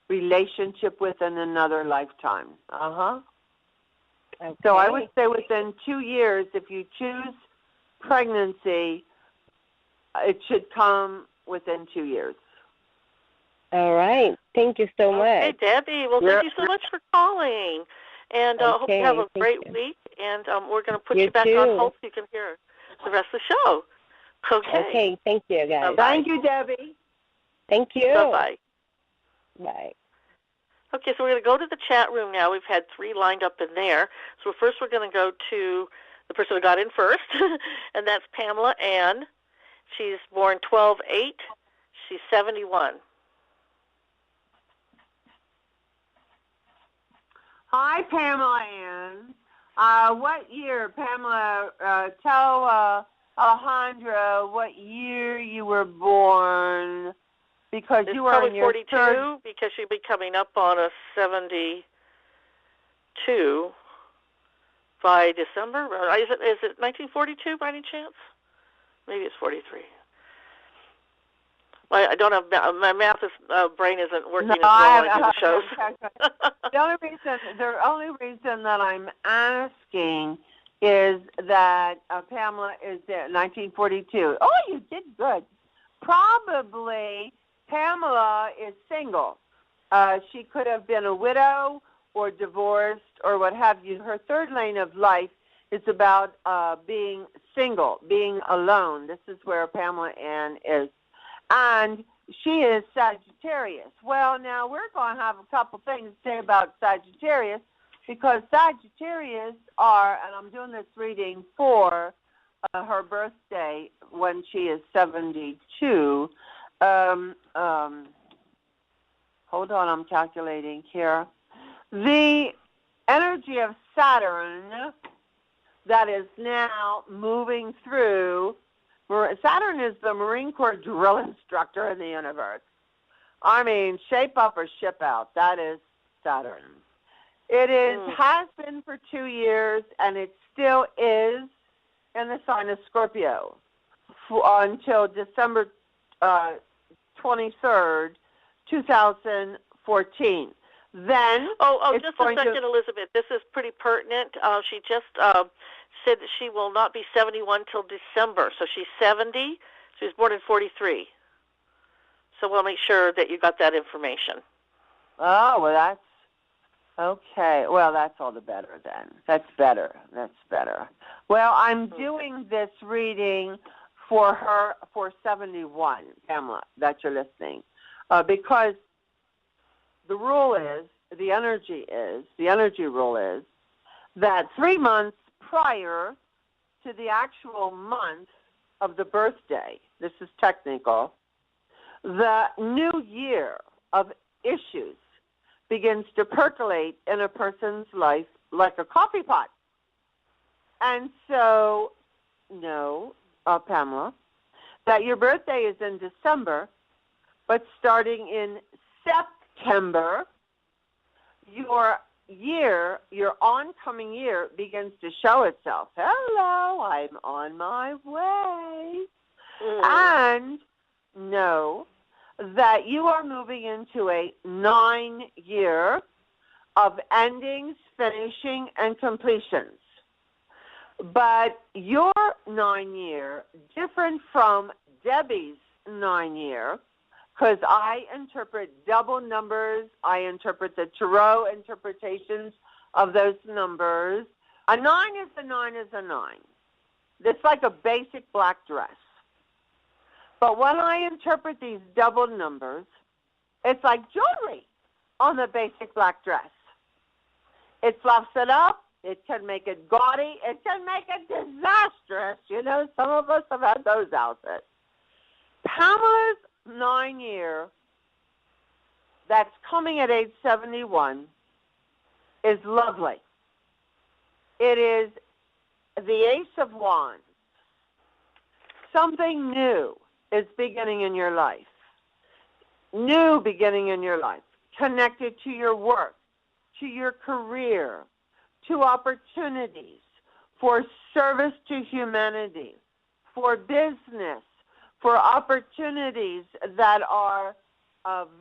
relationship with in another lifetime. Okay. So I would say within 2 years, if you choose pregnancy, it should come within 2 years. All right. Thank you so much. Okay, Debbie. Well, thank you so much for calling. And I hope you have a great week. And we're going to put you back on hold so you can hear the rest of the show. Okay. Thank you, guys. Bye-bye. Thank you, Debbie. Thank you. Bye-bye. Bye. Okay, so we're going to go to the chat room now. We've had 3 lined up in there. So first we're going to go to the person who got in first, and that's Pamela Ann. She's born 12/8. She's 71. Hi, Pamela Ann. What year, Pamela, tell Alijandra what year you were born, because you were in your 42, because she'd be coming up on a 72 by December. Is it 1942 by any chance? Maybe it's 43. I don't have my math. Brain isn't working as well when I do the shows. The only reason that I'm asking is that Pamela is there, 1942. Oh, you did good. Probably Pamela is single. She could have been a widow or divorced or what have you. Her third lane of life is about being single, being alone. This is where Pamela Ann is. And she is Sagittarius. Well, now we're going to have a couple things to say about Sagittarius, because Sagittarius are, and I'm doing this reading for her birthday when she is 72. Hold on, I'm calculating here. The energy of Saturn that is now moving through. Saturn is the Marine Corps drill instructor in the universe. I mean, shape up or ship out. That is Saturn. It has been for 2 years, and it still is in the sign of Scorpio until December 23rd, 2014. then just a second, Elizabeth. This is pretty pertinent. She just said that she will not be 71 till December. So she's 70. She was born in 43. So we'll make sure that you got that information. Oh, well, that's okay. Well, that's all the better then. That's better. Well, I'm doing this reading for her for 71, Pamela, that you're listening, because the energy rule is that 3 months prior to the actual month of the birthday, this is technical, the new year of issues begins to percolate in a person's life like a coffee pot. And so, Pamela, that your birthday is in December, but starting in September, your oncoming year begins to show itself. Hello, I'm on my way. And know that you are moving into a 9-year of endings, finishing, and completions. But your 9-year, different from Debbie's 9-year, because I interpret double numbers, I interpret the tarot interpretations of those numbers. A 9 is a 9 is a 9. It's like a basic black dress. But when I interpret these double numbers, it's like jewelry on the basic black dress. It fluffs it up. It can make it gaudy. It can make it disastrous. Some of us have had those outfits. Pamela's 9-year that's coming at age 71 is lovely. It is the Ace of Wands. Something new is beginning in your life. New beginning in your life, connected to your work, to your career, to opportunities for service to humanity, for business, for opportunities that are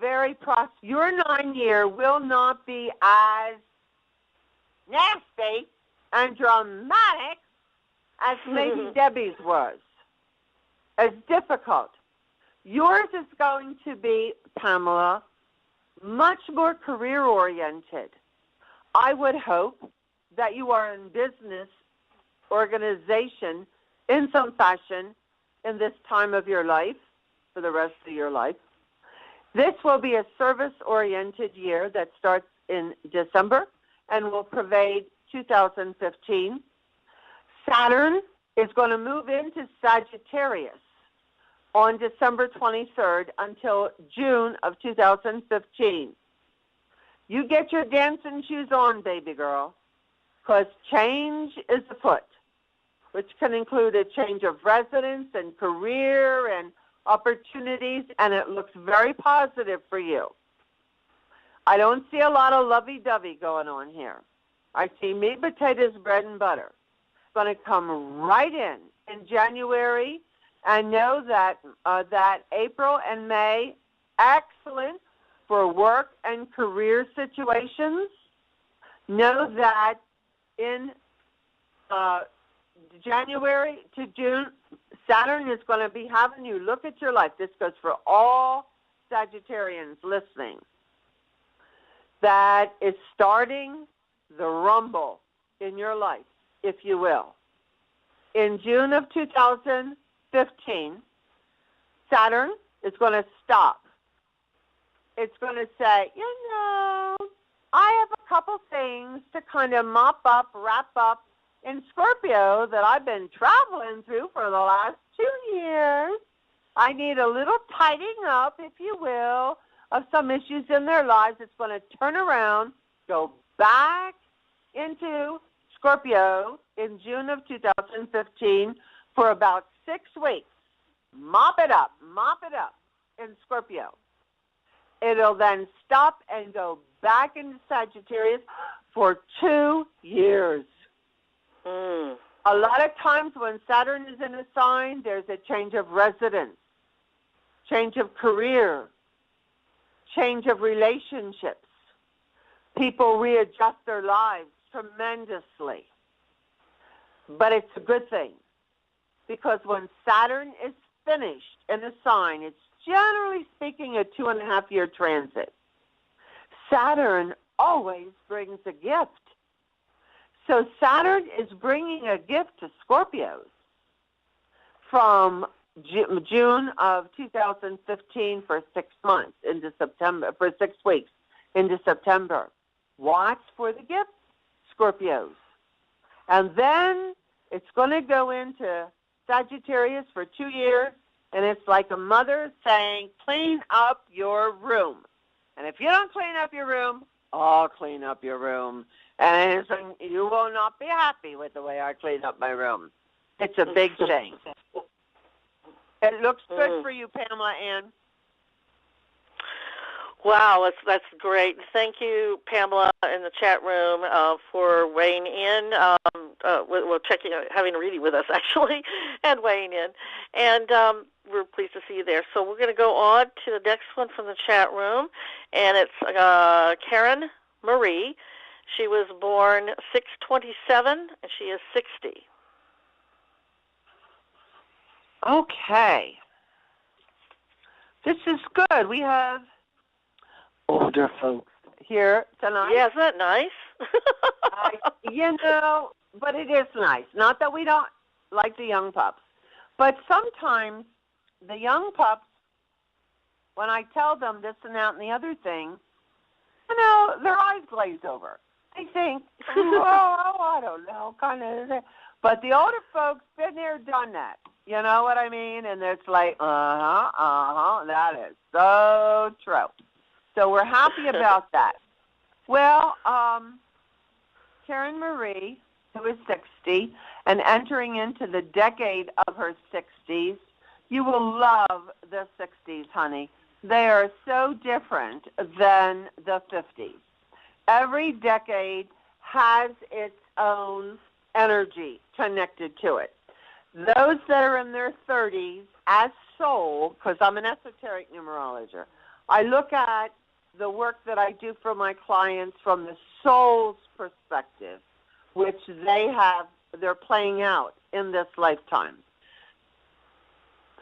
very prosperous. Your 9-year will not be as nasty and dramatic as maybe Debbie's was, as difficult. Yours is going to be, Pamela, much more career-oriented. I would hope that you are in business, organization, in some fashion, in this time of your life, for the rest of your life. This will be a service-oriented year that starts in December and will pervade 2015. Saturn is going to move into Sagittarius on December 23rd until June of 2015. You get your dancing shoes on, baby girl, because change is afoot, which can include a change of residence and career and opportunities, and it looks very positive for you. I don't see a lot of lovey-dovey going on here. I see meat, potatoes, bread, and butter. It's going to come right in January, and know that that April and May, excellent for work and career situations. Know that in January to June, Saturn is going to be having you look at your life. This goes for all Sagittarians listening. That is starting the rumble in your life, if you will. In June of 2015, Saturn is going to stop. It's going to say, I have a couple things to kind of mop up, wrap up in Scorpio that I've been traveling through for the last 2 years. I need a little tidying up, if you will, of some issues in their lives. It's going to turn around, go back into Scorpio in June of 2015 for about 6 weeks. Mop it up in Scorpio. It'll then stop and go back into Sagittarius for 2 years. A lot of times when Saturn is in a sign, there's a change of residence, change of career, change of relationships. People readjust their lives tremendously. But it's a good thing, because when Saturn is finished in a sign, it's generally speaking a 2.5-year transit. Saturn always brings a gift. So Saturn is bringing a gift to Scorpios from June of 2015 for 6 months into September, for 6 weeks into September. Watch for the gift, Scorpios. And then it's going to go into Sagittarius for 2 years, and it's like a mother saying, clean up your room. And if you don't clean up your room, I'll clean up your room. And you will not be happy with the way I clean up my room. It's a big thing. It looks good for you, Pamela Ann. Wow, that's great. Thank you, Pamela, in the chat room for weighing in. We'll check having a reading with us, actually, and weighing in. And we're pleased to see you there. So we're going to go on to the next one from the chat room, and it's Karen Marie. She was born 6/27, and she is 60. Okay. This is good. We have older folks here tonight. Yeah, isn't that nice? But it is nice. Not that we don't like the young pups, but sometimes the young pups, when I tell them this and that and the other thing, their eyes glaze over. They think, I don't know, kind of. But the older folks, been there, done that. You know what I mean? And it's like, that is so true. So we're happy about that. Well, Karen Marie, who is 60, and entering into the decade of her 60s, you will love the 60s, honey. They are so different than the 50s. Every decade has its own energy connected to it. Those that are in their 30s, as soul, because I'm an esoteric numerologer, I look at the work that I do for my clients from the soul's perspective, which they're playing out in this lifetime.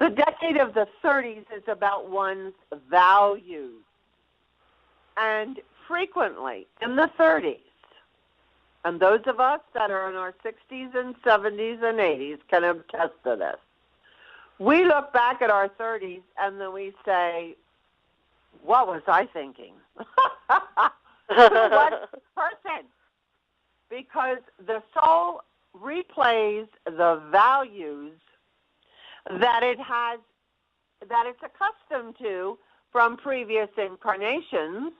The decade of the 30s is about one's values. And frequently in the 30s, and those of us that are in our 60s and 70s and 80s can attest to this. We look back at our 30s and then we say, what was I thinking? What person? Because the soul replays the values that it's accustomed to from previous incarnations,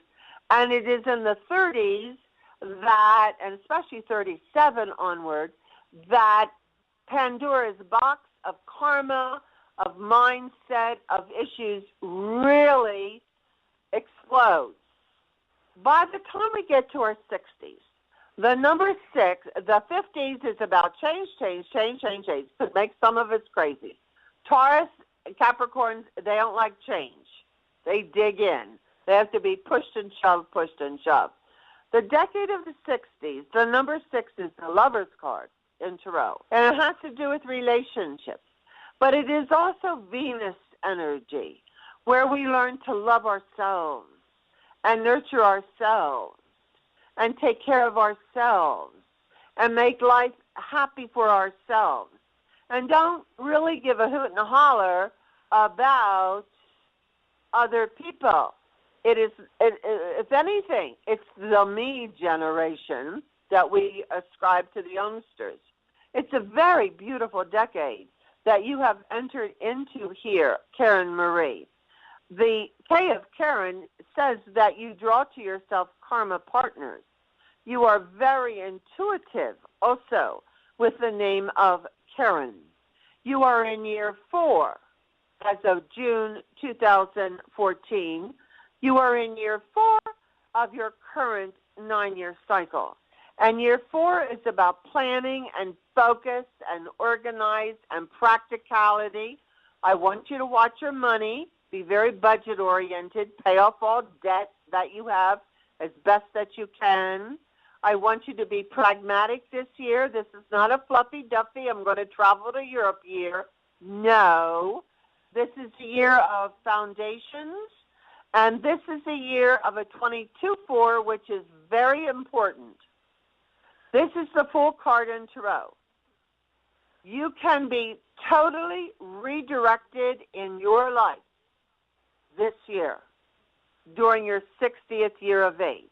and it is in the 30s that, and especially 37 onward, that Pandora's box of karma, of mindset, of issues really explodes. By the time we get to our 60s, the number 6, the 50s is about change. Could make some of us crazy. Taurus, Capricorns, they don't like change. They dig in. They have to be pushed and shoved. The decade of the 60s, the number 6 is the Lover's card in Tarot. And it has to do with relationships. But it is also Venus energy, where we learn to love ourselves and nurture ourselves and take care of ourselves and make life happy for ourselves. And don't really give a hoot and a holler about other people. If anything, it's the me generation that we ascribe to the youngsters. It's a very beautiful decade that you have entered into here, Karen Marie. The K of Karen says that you draw to yourself karma partners. You are very intuitive also with the name of Karen. You are in year 4 as of June 2014. You are in year 4 of your current 9-year cycle. And year 4 is about planning and focus and organized and practicality. I want you to watch your money, be very budget-oriented, pay off all debt that you have, as best that you can. I want you to be pragmatic this year. This is not a fluffy duffy, I'm going to travel to Europe year. No. This is the year of foundations, and this is the year of a 22-4, which is very important. This is the full card in Tarot. You can be totally redirected in your life this year during your 60th year of age.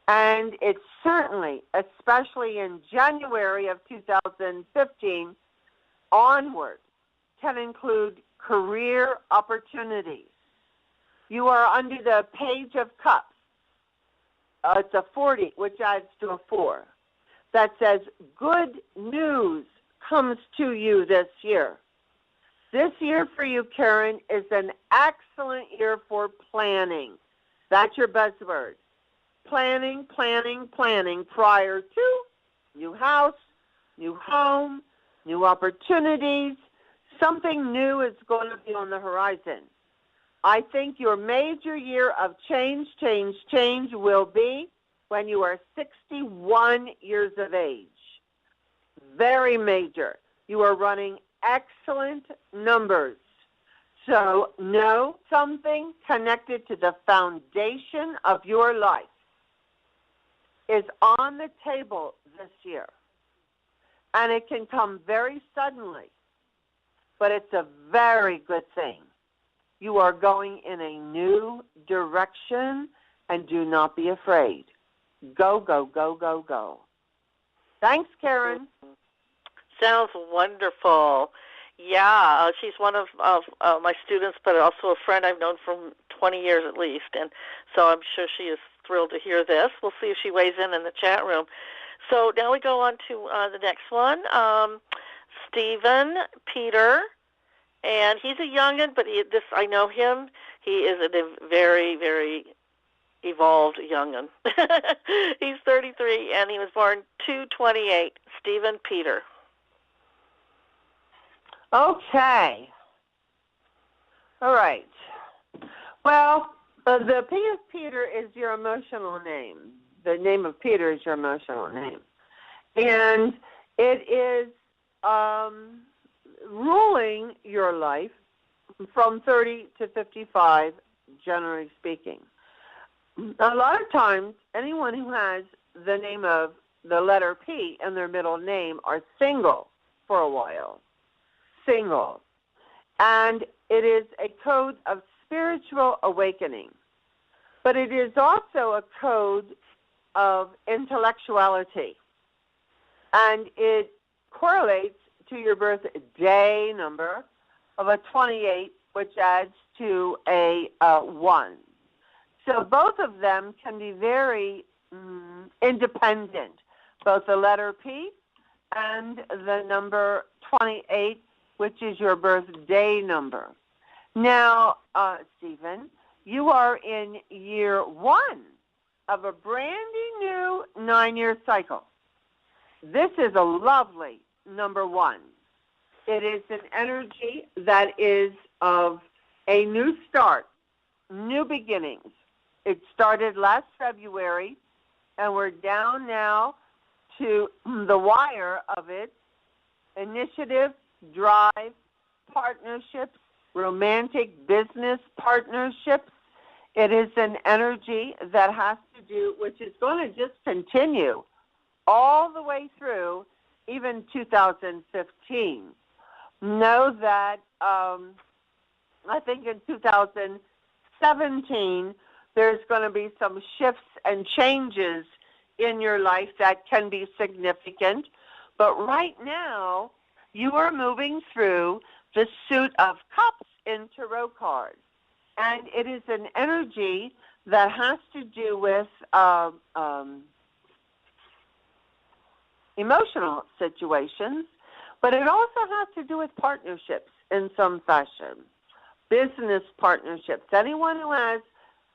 And it's certainly, especially in January of 2015 onward, can include career opportunities. You are under the Page of Cups. It's a 40, which adds to a 4. That says good news comes to you this year. This year for you, Karen, is an excellent year for planning. That's your buzzword. Planning, planning, planning prior to new house, new home, new opportunities. Something new is going to be on the horizon. I think your major year of change will be when you are 61 years of age. Very major. You are running excellent numbers. So know something connected to the foundation of your life is on the table this year. And it can come very suddenly, but it's a very good thing. You are going in a new direction, and do not be afraid. Go, go, go, go, go. Thanks, Karen. Sounds wonderful. Yeah, she's one of my students, but also a friend I've known for 20 years at least, and so I'm sure she is thrilled to hear this. We'll see if she weighs in the chat room. So now we go on to the next one. Stephen Peter, and he's a youngin', but I know him. He is a very, very evolved youngin'. He's 33, and he was born 2/28. Stephen Peter. Okay. All right. Well, the P of Peter is your emotional name. The name of Peter is your emotional name. And it is ruling your life from 30 to 55, generally speaking. A lot of times, anyone who has the name of the letter P in their middle name are single for a while. Single. And it is a code of spiritual awakening. But it is also a code of intellectuality. And it correlates to your birthday number of a 28, which adds to a 1. So both of them can be very independent, both the letter P and the number 28, which is your birthday number. Now, Stephen, you are in year 1 of a brand new 9-year cycle. This is a lovely number 1. It is an energy that is of a new start, new beginnings. It started last February, and we're down now to the wire of it. Initiative, drive, partnerships, romantic business partnerships. It is an energy that has to do, which is going to just continue all the way through even 2015. Know that I think in 2017 there's going to be some shifts and changes in your life that can be significant. But right now, you are moving through the Suit of Cups in Tarot cards. And it is an energy that has to do with emotional situations, but it also has to do with partnerships in some fashion, business partnerships. Anyone who has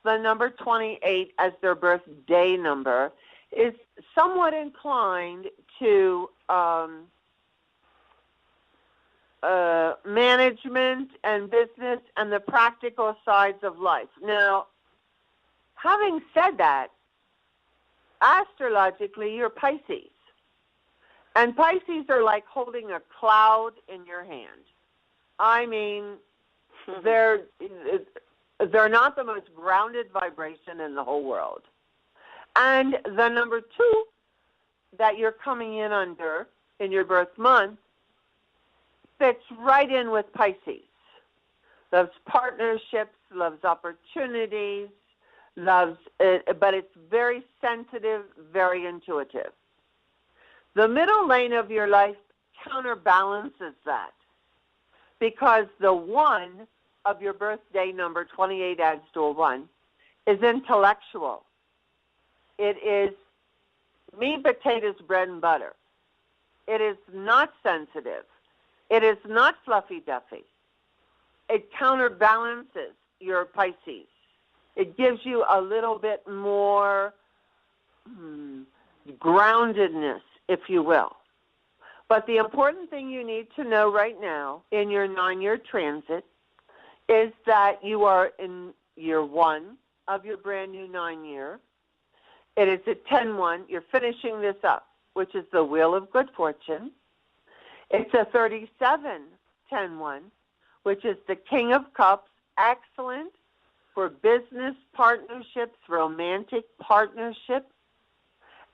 the number 28 as their birthday number is somewhat inclined to management and business and the practical sides of life. Now, having said that, astrologically, you're Pisces. And Pisces are like holding a cloud in your hand. I mean, they're not the most grounded vibration in the whole world. And the number 2 that you're coming in under in your birth month fits right in with Pisces. Loves partnerships, loves opportunities, loves it, but it's very sensitive, very intuitive. The middle lane of your life counterbalances that, because the 1 of your birthday number, 28 adds to a 1, is intellectual. It is meat, potatoes, bread, and butter. It is not sensitive. It is not fluffy-duffy. It counterbalances your Pisces. It gives you a little bit more groundedness, if you will. But the important thing you need to know right now in your 9-year transit is that you are in year 1 of your brand new 9-year. It is a 10-1. You're finishing this up, which is the Wheel of Good Fortune. It's a 37-10-1, which is the King of Cups, excellent for business partnerships, romantic partnerships.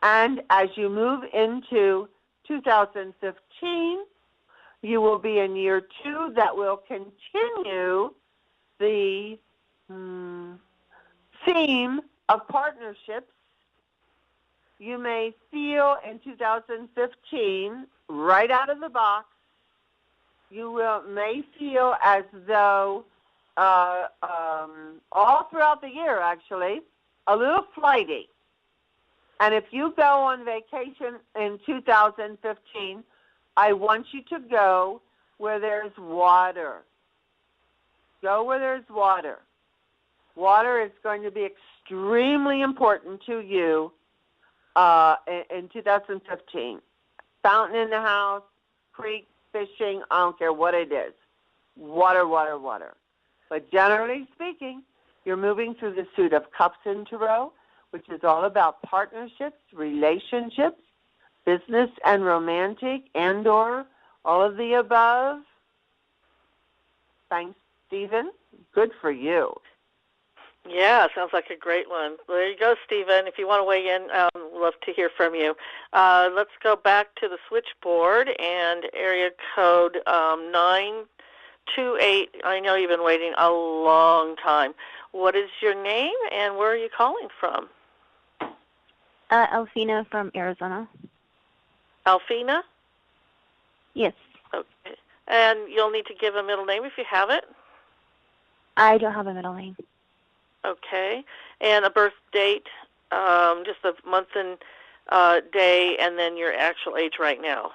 And as you move into 2015, you will be in year 2 that will continue the theme of partnerships. You may feel in 2015, right out of the box, may feel as though all throughout the year, actually, a little flighty. And if you go on vacation in 2015, I want you to go where there's water. Go where there's water. Water is going to be extremely important to you in 2015. Fountain in the house, creek, fishing, I don't care what it is. Water, water, water. But generally speaking, you're moving through the suit of cups in tarot, which is all about partnerships, relationships, business and romantic, and/or all of the above. Thanks, Stephen. Good for you. Yeah, sounds like a great one. Well, there you go, Stephen. If you want to weigh in, love to hear from you. Let's go back to the switchboard and area code 928. I know you've been waiting a long time. What is your name and where are you calling from? Alfina from Arizona. Alfina? Yes. Okay. And you'll need to give a middle name if you have it? I don't have a middle name. Okay. And a birth date, just the month and day, and then your actual age right now.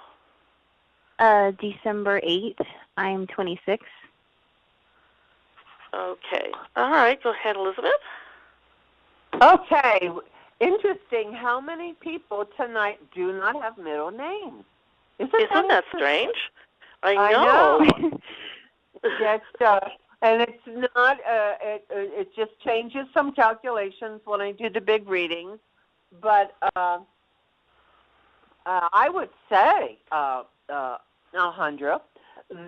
December 8th. I'm 26. Okay. All right. Go ahead, Elizabeth. Okay. Interesting how many people tonight do not have middle names. Isn't that strange? I know. And it's not, it just changes some calculations when I do the big readings. But I would say, Alijandra,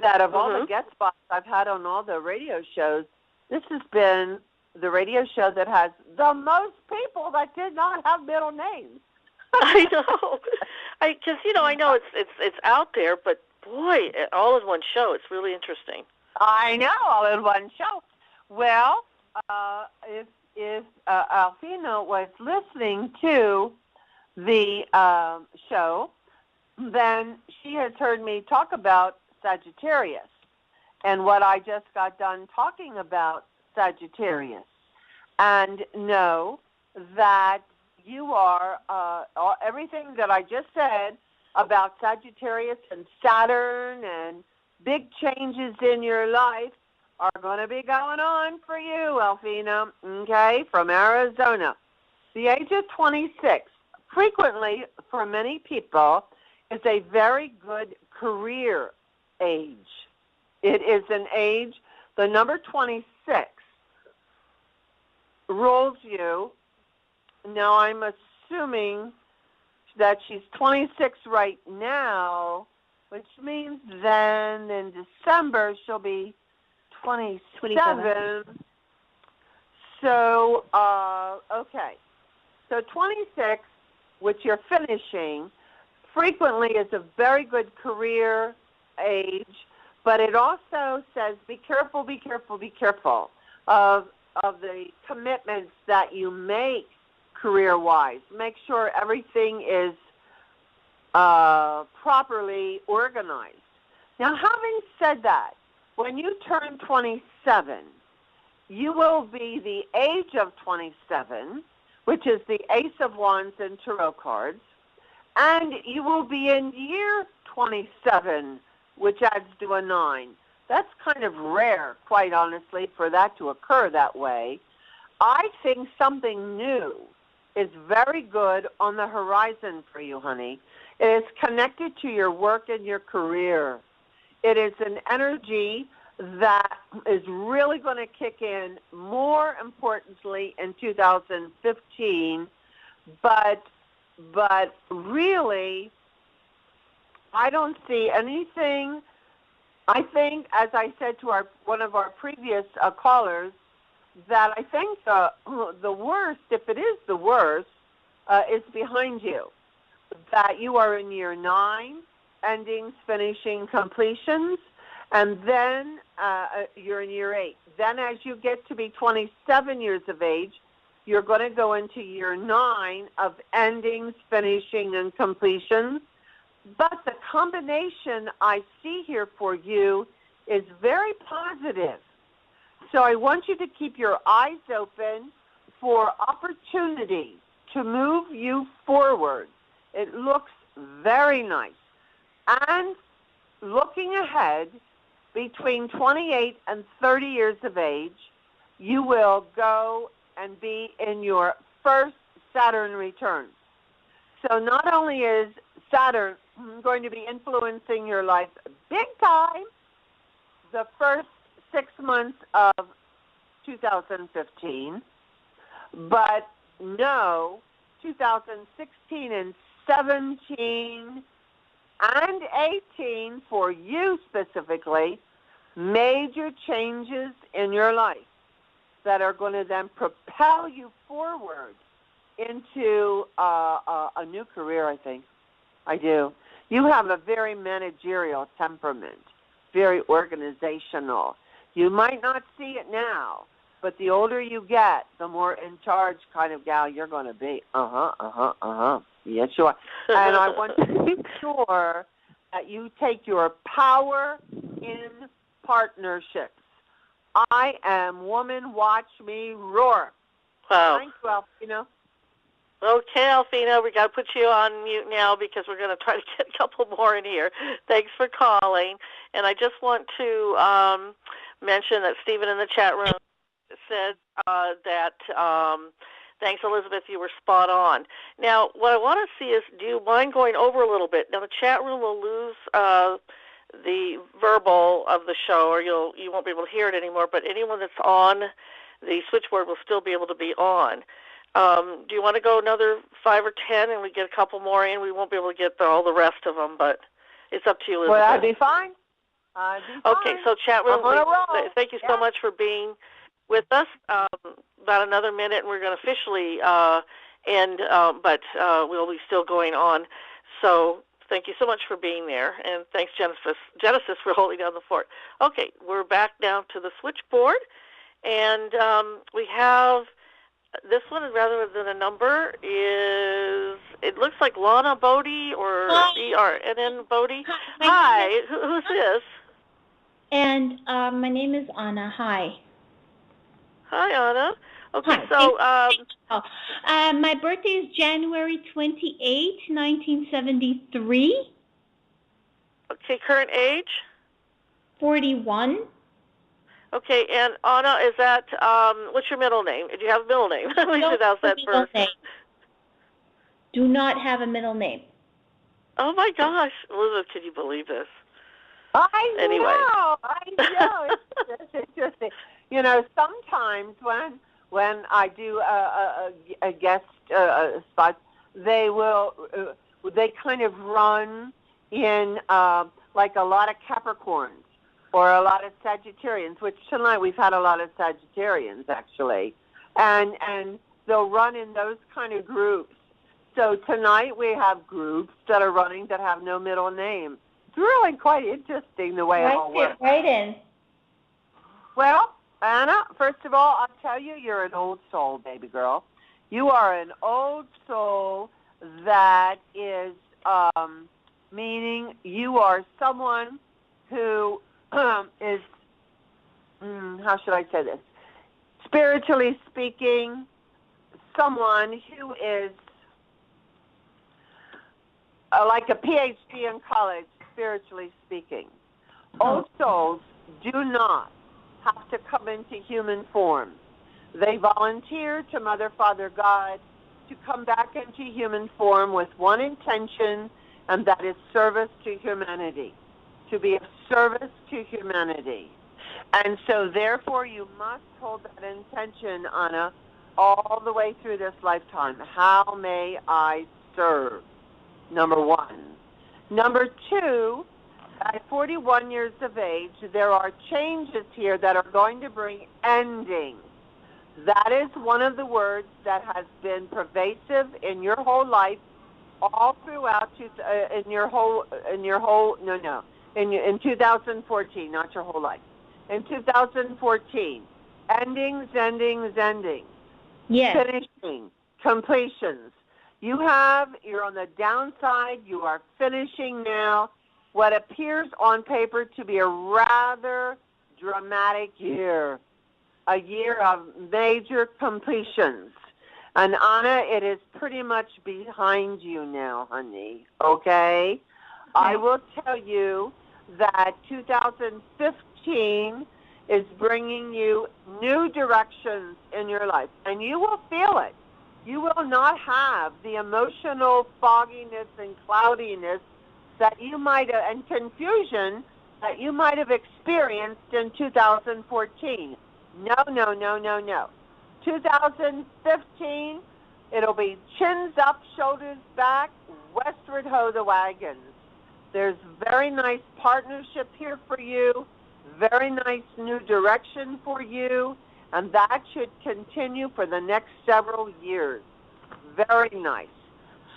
that of all the guest spots I've had on all the radio shows, this has been the radio show that has the most people that did not have middle names. I know. Because, I know it's out there, but, boy, all in one show. It's really interesting. I know, all in one show. Well, if Alfina was listening to the show, then she has heard me talk about Sagittarius and what I just got done talking about Sagittarius. And know that you are, everything that I just said about Sagittarius and Saturn and big changes in your life are going to be going on for you, Alfina, okay, from Arizona. The age of 26, frequently for many people, is a very good career age. It is an age, the number 26 rules you. Now, I'm assuming that she's 26 right now, which means then in December she'll be 27. So, okay. So 26, which you're finishing, frequently is a very good career age, but it also says be careful, be careful, be careful of the commitments that you make career-wise. Make sure everything is properly organized. Now, having said that, when you turn 27, you will be the age of 27, which is the Ace of Wands in Tarot cards, and you will be in year 27, which adds to a 9. That's kind of rare, quite honestly, for that to occur that way. I think something new is very good on the horizon for you, honey. It is connected to your work and your career. It is an energy that is really going to kick in more importantly in 2015, but really, I don't see anything. I think, as I said to one of our previous callers, that I think the worst, if it is the worst, is behind you. That you are in year 9, endings, finishing, completions, and then you're in year 8. Then as you get to be 27 years of age, you're going to go into year 9 of endings, finishing, and completions. But the combination I see here for you is very positive. So I want you to keep your eyes open for opportunity to move you forward. It looks very nice. And looking ahead, between 28 and 30 years of age, you will go and be in your first Saturn return. So not only is Saturn going to be influencing your life big time the first 6 months of 2015, but no, 2016 and 17 and 18 for you specifically, major changes in your life that are going to then propel you forward into a new career, I think. I do. You have a very managerial temperament, very organizational. You might not see it now, but the older you get, the more in charge kind of gal you're going to be. Yes, you are. And I want to make sure that you take your power in partnerships. I am woman, watch me roar. Wow. Thank you, Alfina. Okay, Alfina, we got to put you on mute now because we're going to try to get a couple more in here. Thanks for calling. And I just want to mention that Stephen in the chat room said that, thanks, Elizabeth, you were spot on. Now, what I want to see is, do you mind going over a little bit? Now, the chat room will lose the verbal of the show, or you won't be able to hear it anymore, but anyone that's on the switchboard will still be able to be on. Do you want to go another 5 or 10 and we get a couple more in? We won't be able to get all the rest of them, but it's up to you, Elizabeth. Well, I'd be fine. Okay, so chat room, thank you so much for being with us. About another minute and we're going to officially end, but we'll be still going on. So thank you so much for being there, and thanks, Genesis, for holding down the fort. Okay, we're back down to the switchboard, and we have this one, rather than a number, it looks like Lana Bodie or BRNN Bodie. Hi, who's this? And my name is Anna. Hi. Hi, Anna. Okay, hi. So my birthday is January 28, 1973. Okay, current age? 41. Okay, and Anna, is that, what's your middle name? Do you have a middle name? We should ask that first. Do not have a middle name. Oh my gosh, Elizabeth, can you believe this? I know. It's interesting. You know, sometimes when I do a guest spot, they kind of run in like a lot of Capricorns or a lot of Sagittarians, which tonight we've had a lot of Sagittarians actually, and they'll run in those kind of groups. So tonight we have groups that are running that have no middle name. It's really quite interesting the way it all works. Right in. Well, Anna, first of all, I'll tell you, you're an old soul, baby girl. You are an old soul that is meaning you are someone who is, how should I say this? Spiritually speaking, someone who is like a PhD in college, spiritually speaking. Old souls do not have to come into human form. They volunteer to Mother, Father, God to come back into human form with one intention, and that is service to humanity, to be of service to humanity. And so therefore you must hold that intention, Anna, all the way through this lifetime. How may I serve? Number one. Number two, at 41 years of age, there are changes here that are going to bring endings. That is one of the words that has been pervasive in your whole life, all throughout in 2014, not your whole life. In 2014, endings. Yes. Finishing, completions. You're on the downside. You are finishing now what appears on paper to be a rather dramatic year, a year of major completions. And Anna, it is pretty much behind you now, honey, okay? I will tell you that 2015 is bringing you new directions in your life, and you will feel it. You will not have the emotional fogginess and cloudiness that you might have, and confusion that you might have experienced in 2014. No. 2015, it'll be chins up, shoulders back, westward ho the wagons. There's very nice partnership here for you, very nice new direction for you, and that should continue for the next several years. Very nice.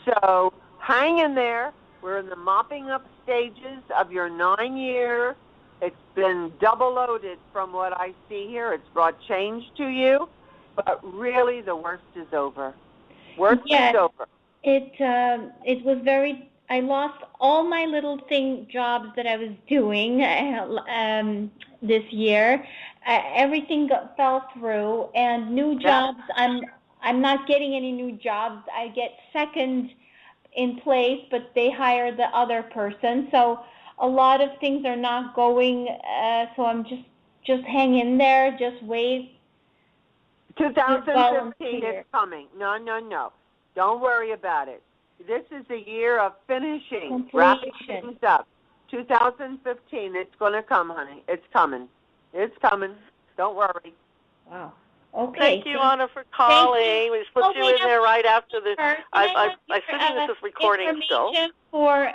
So hang in there. We're in the mopping up stages of your 9-year. It's been double loaded from what I see here. It's brought change to you, but really the worst is over. Worst is over. It was very. I lost all my little jobs that I was doing this year. Everything fell through, and new jobs. I'm not getting any new jobs. I get second in place, but they hire the other person. So a lot of things are not going. So I'm just hang in there. Just wait. 2015 is coming. No. Don't worry about it. This is a year of finishing, wrapping things up. 2015, it's going to come, honey. It's coming. Don't worry. Wow. Okay. Thank you, Anna, for calling. We just put you in there right after this. I assume this is recording still. For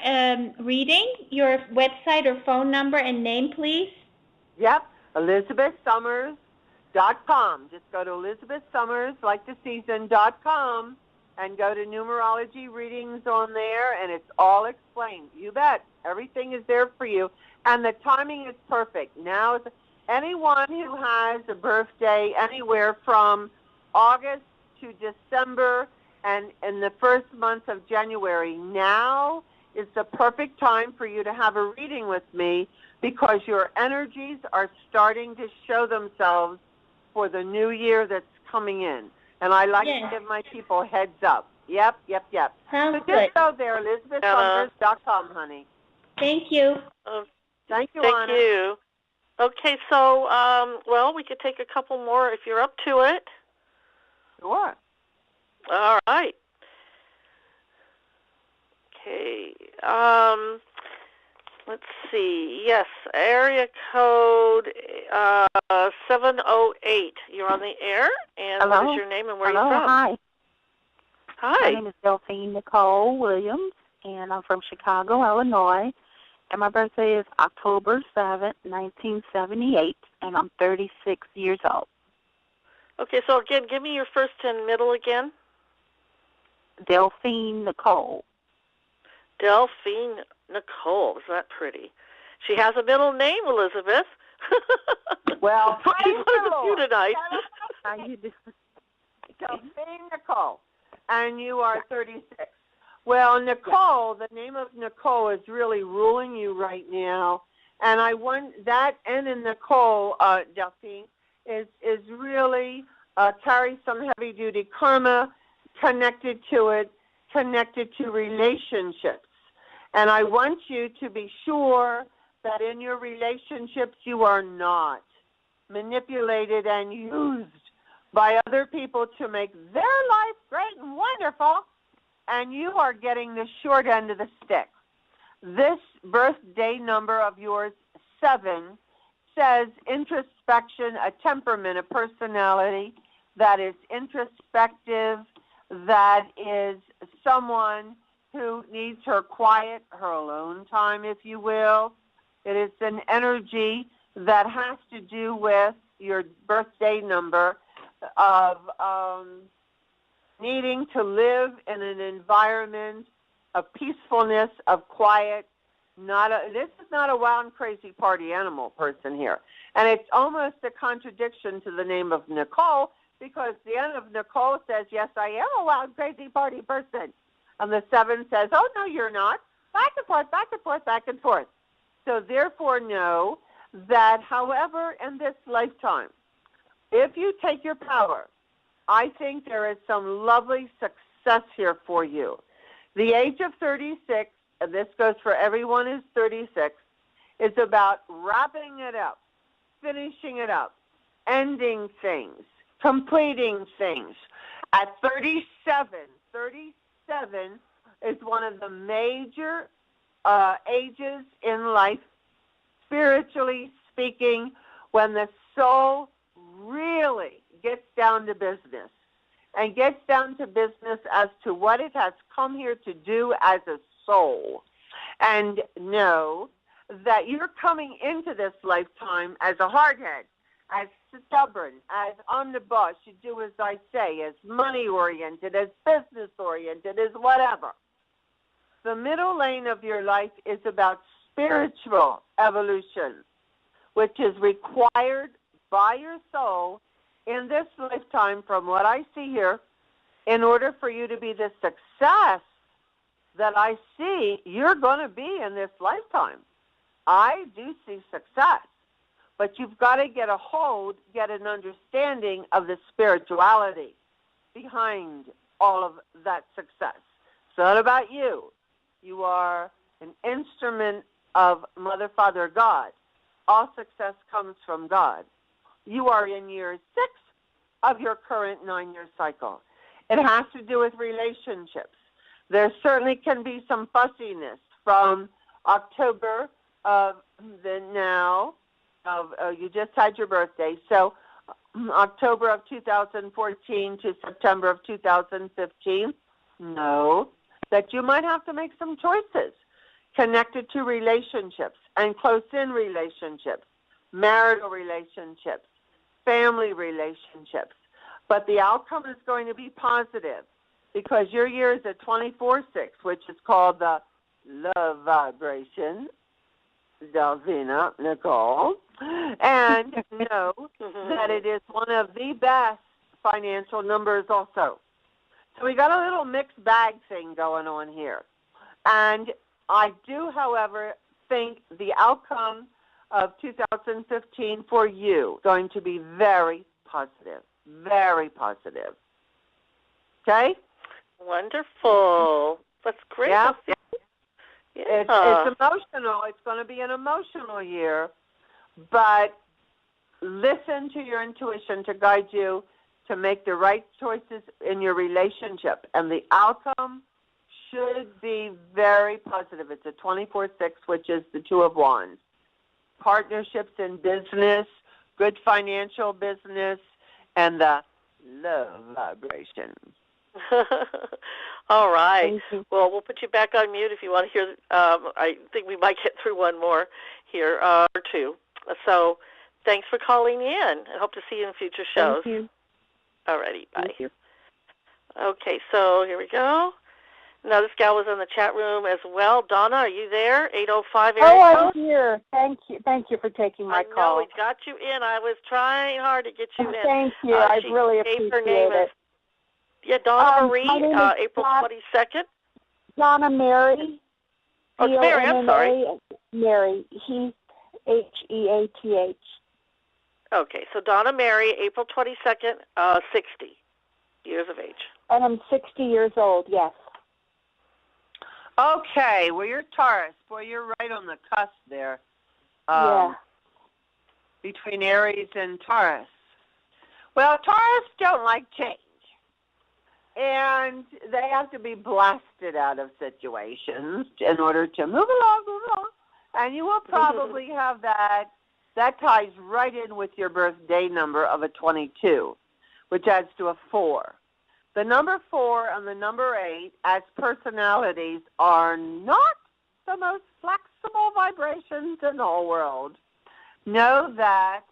reading, your website or phone number and name, please. Yep, ElizabethSummers.com. Just go to ElizabethSummers.com and go to numerology readings on there, and it's all explained. You bet. Everything is there for you, and the timing is perfect. Now, anyone who has a birthday anywhere from August to December and in the first month of January, now is the perfect time for you to have a reading with me, because your energies are starting to show themselves for the new year that's coming in. And I like to give my people heads up. Yep. Sounds so just go there, ElizabethSummers.com, honey. Thank you. Thank you, Thank Anna. you. Okay, so, we could take a couple more if you're up to it. Sure. All right. Okay. Let's see. Yes, area code 708. You're on the air, and Hello? what is your name and where are you from? Hi. Hi. My name is Delphine Nicole Williams, and I'm from Chicago, Illinois. And my birthday is October 7th, 1978, and I'm 36 years old. Okay, so again, give me your first and middle again. Delphine Nicole. Delphine Nicole. Is that pretty? She has a middle name, Elizabeth. Well, she's one of the few tonight. How you doing? Delphine Nicole, and you are 36. Well, Nicole, the name of Nicole is really ruling you right now, and I want that N in Nicole, Delphine, is really carries some heavy-duty karma connected to it, connected to relationships. And I want you to be sure that in your relationships you are not manipulated and used by other people to make their life great and wonderful, and you are getting the short end of the stick. This birthday number of yours, 7, says introspection, a temperament, a personality that is introspective, that is someone who needs her quiet, her alone time, if you will. It is an energy that has to do with your birthday number of needing to live in an environment of peacefulness, of quiet. This is not a wild and crazy party animal person here. And it's almost a contradiction to the name of Nicole, because the end of Nicole says, yes, I am a wild, crazy party person. And the 7 says, oh, no, you're not. Back and forth, back and forth, back and forth. So therefore know that, however, in this lifetime, if you take your power, I think there is some lovely success here for you. The age of 36, and this goes for everyone who's 36, is about wrapping it up, finishing it up, ending things, completing things. At 37 is one of the major ages in life, spiritually speaking, when the soul really gets down to business, and gets down to business as to what it has come here to do as a soul. And know that you're coming into this lifetime as a hardhead, as stubborn, as I'm the boss, you do as I say, as money-oriented, as business-oriented, as whatever. The middle lane of your life is about spiritual evolution, which is required by your soul in this lifetime, from what I see here, in order for you to be the success that I see you're going to be in this lifetime. I do see success, but you've got to get a hold, get an understanding of the spirituality behind all of that success. It's not about you. You are an instrument of Mother, Father, God. All success comes from God. You are in year 6 of your current 9-year cycle. It has to do with relationships. There certainly can be some fussiness from October of you just had your birthday, so October of 2014 to September of 2015. Know that you might have to make some choices connected to relationships and close-in relationships, marital relationships, family relationships. But the outcome is going to be positive, because your year is at 24-6, which is called the love vibration, Delphina Nicole. And know that it is one of the best financial numbers also. So we got a little mixed bag thing going on here. And I do, however, think the outcome of 2015 for you going to be very positive. Very positive. Okay? Wonderful. That's great. Yeah. Yeah. It's emotional. It's going to be an emotional year, but listen to your intuition to guide you to make the right choices in your relationship, and the outcome should be very positive. It's a 24-6, which is the 2 of Wands. Partnerships in business, good financial business, and the love vibration. All right. Well, we'll put you back on mute if you want to hear. I think we might get through one more here or two. So thanks for calling in, and hope to see you in future shows. Thank you. All righty. Bye. Thank you. Okay, so here we go. Now, this gal was in the chat room as well. Donna, are you there? 805 area code? I'm here. Thank you. Thank you for taking my call. I know, we got you in. I was trying hard to get you in. Thank you. I really appreciate it. Yeah, Donna Marie, April 22nd. Donna Mary. Oh, it's Mary, I'm sorry. Mary. Heath. Okay, so Donna Mary, April 22nd, 60 years of age. And I'm 60 years old, yes. Okay, well, you're Taurus. Boy, you're right on the cusp there. Between Aries and Taurus. Well, Taurus don't like change. And they have to be blasted out of situations in order to move along. And you will probably have that. That ties right in with your birthday number of a 22, which adds to a 4. The number 4 and the number 8 as personalities are not the most flexible vibrations in the whole world. Know that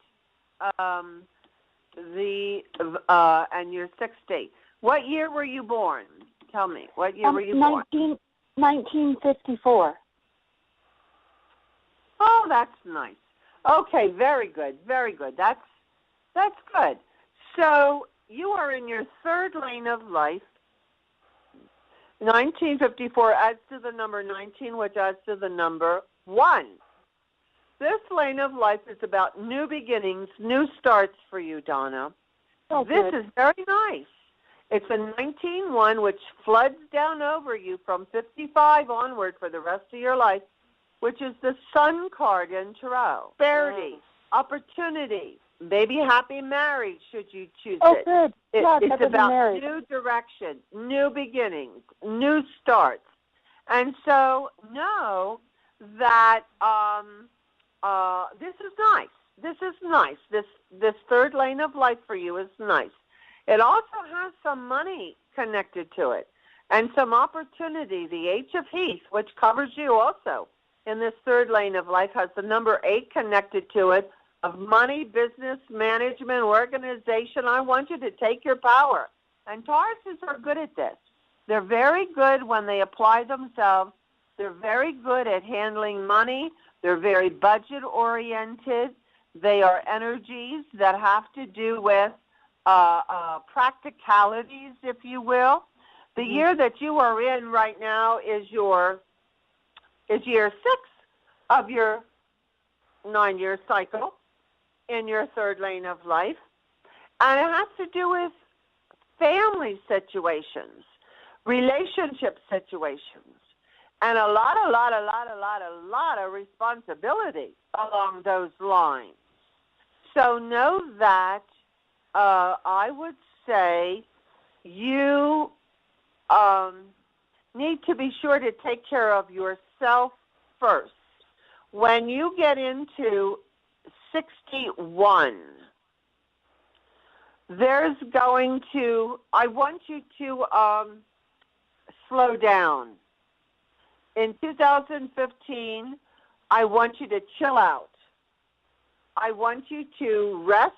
and you're 60. What year were you born? Tell me. What year were you born? 1954. Oh, that's nice. Okay, very good, very good. That's good. So you are in your third lane of life. 1954 adds to the number 19, which adds to the number 1. This lane of life is about new beginnings, new starts for you, Donna. Oh, this is very nice. It's a 19-1, which floods down over you from 55 onward for the rest of your life, which is the Sun card in Tarot. Prosperity, opportunity, maybe happy marriage should you choose it. Oh, good. It's about new direction, new beginnings, new starts. And so know that this is nice. This is nice. This third lane of life for you is nice. It also has some money connected to it and some opportunity. The H of Heath, which covers you also in this third lane of life, has the number 8 connected to it of money, business, management, organization. I want you to take your power. And Tauruses are good at this. They're very good when they apply themselves. They're very good at handling money. They're very budget-oriented. They are energies that have to do with practicalities, if you will. The year that you are in right now is year 6 of your 9-year cycle in your third lane of life. And it has to do with family situations, relationship situations, and a lot of responsibility along those lines. So know that I would say you need to be sure to take care of yourself first. When you get into 61, I want you to slow down. In 2015, I want you to chill out. I want you to rest.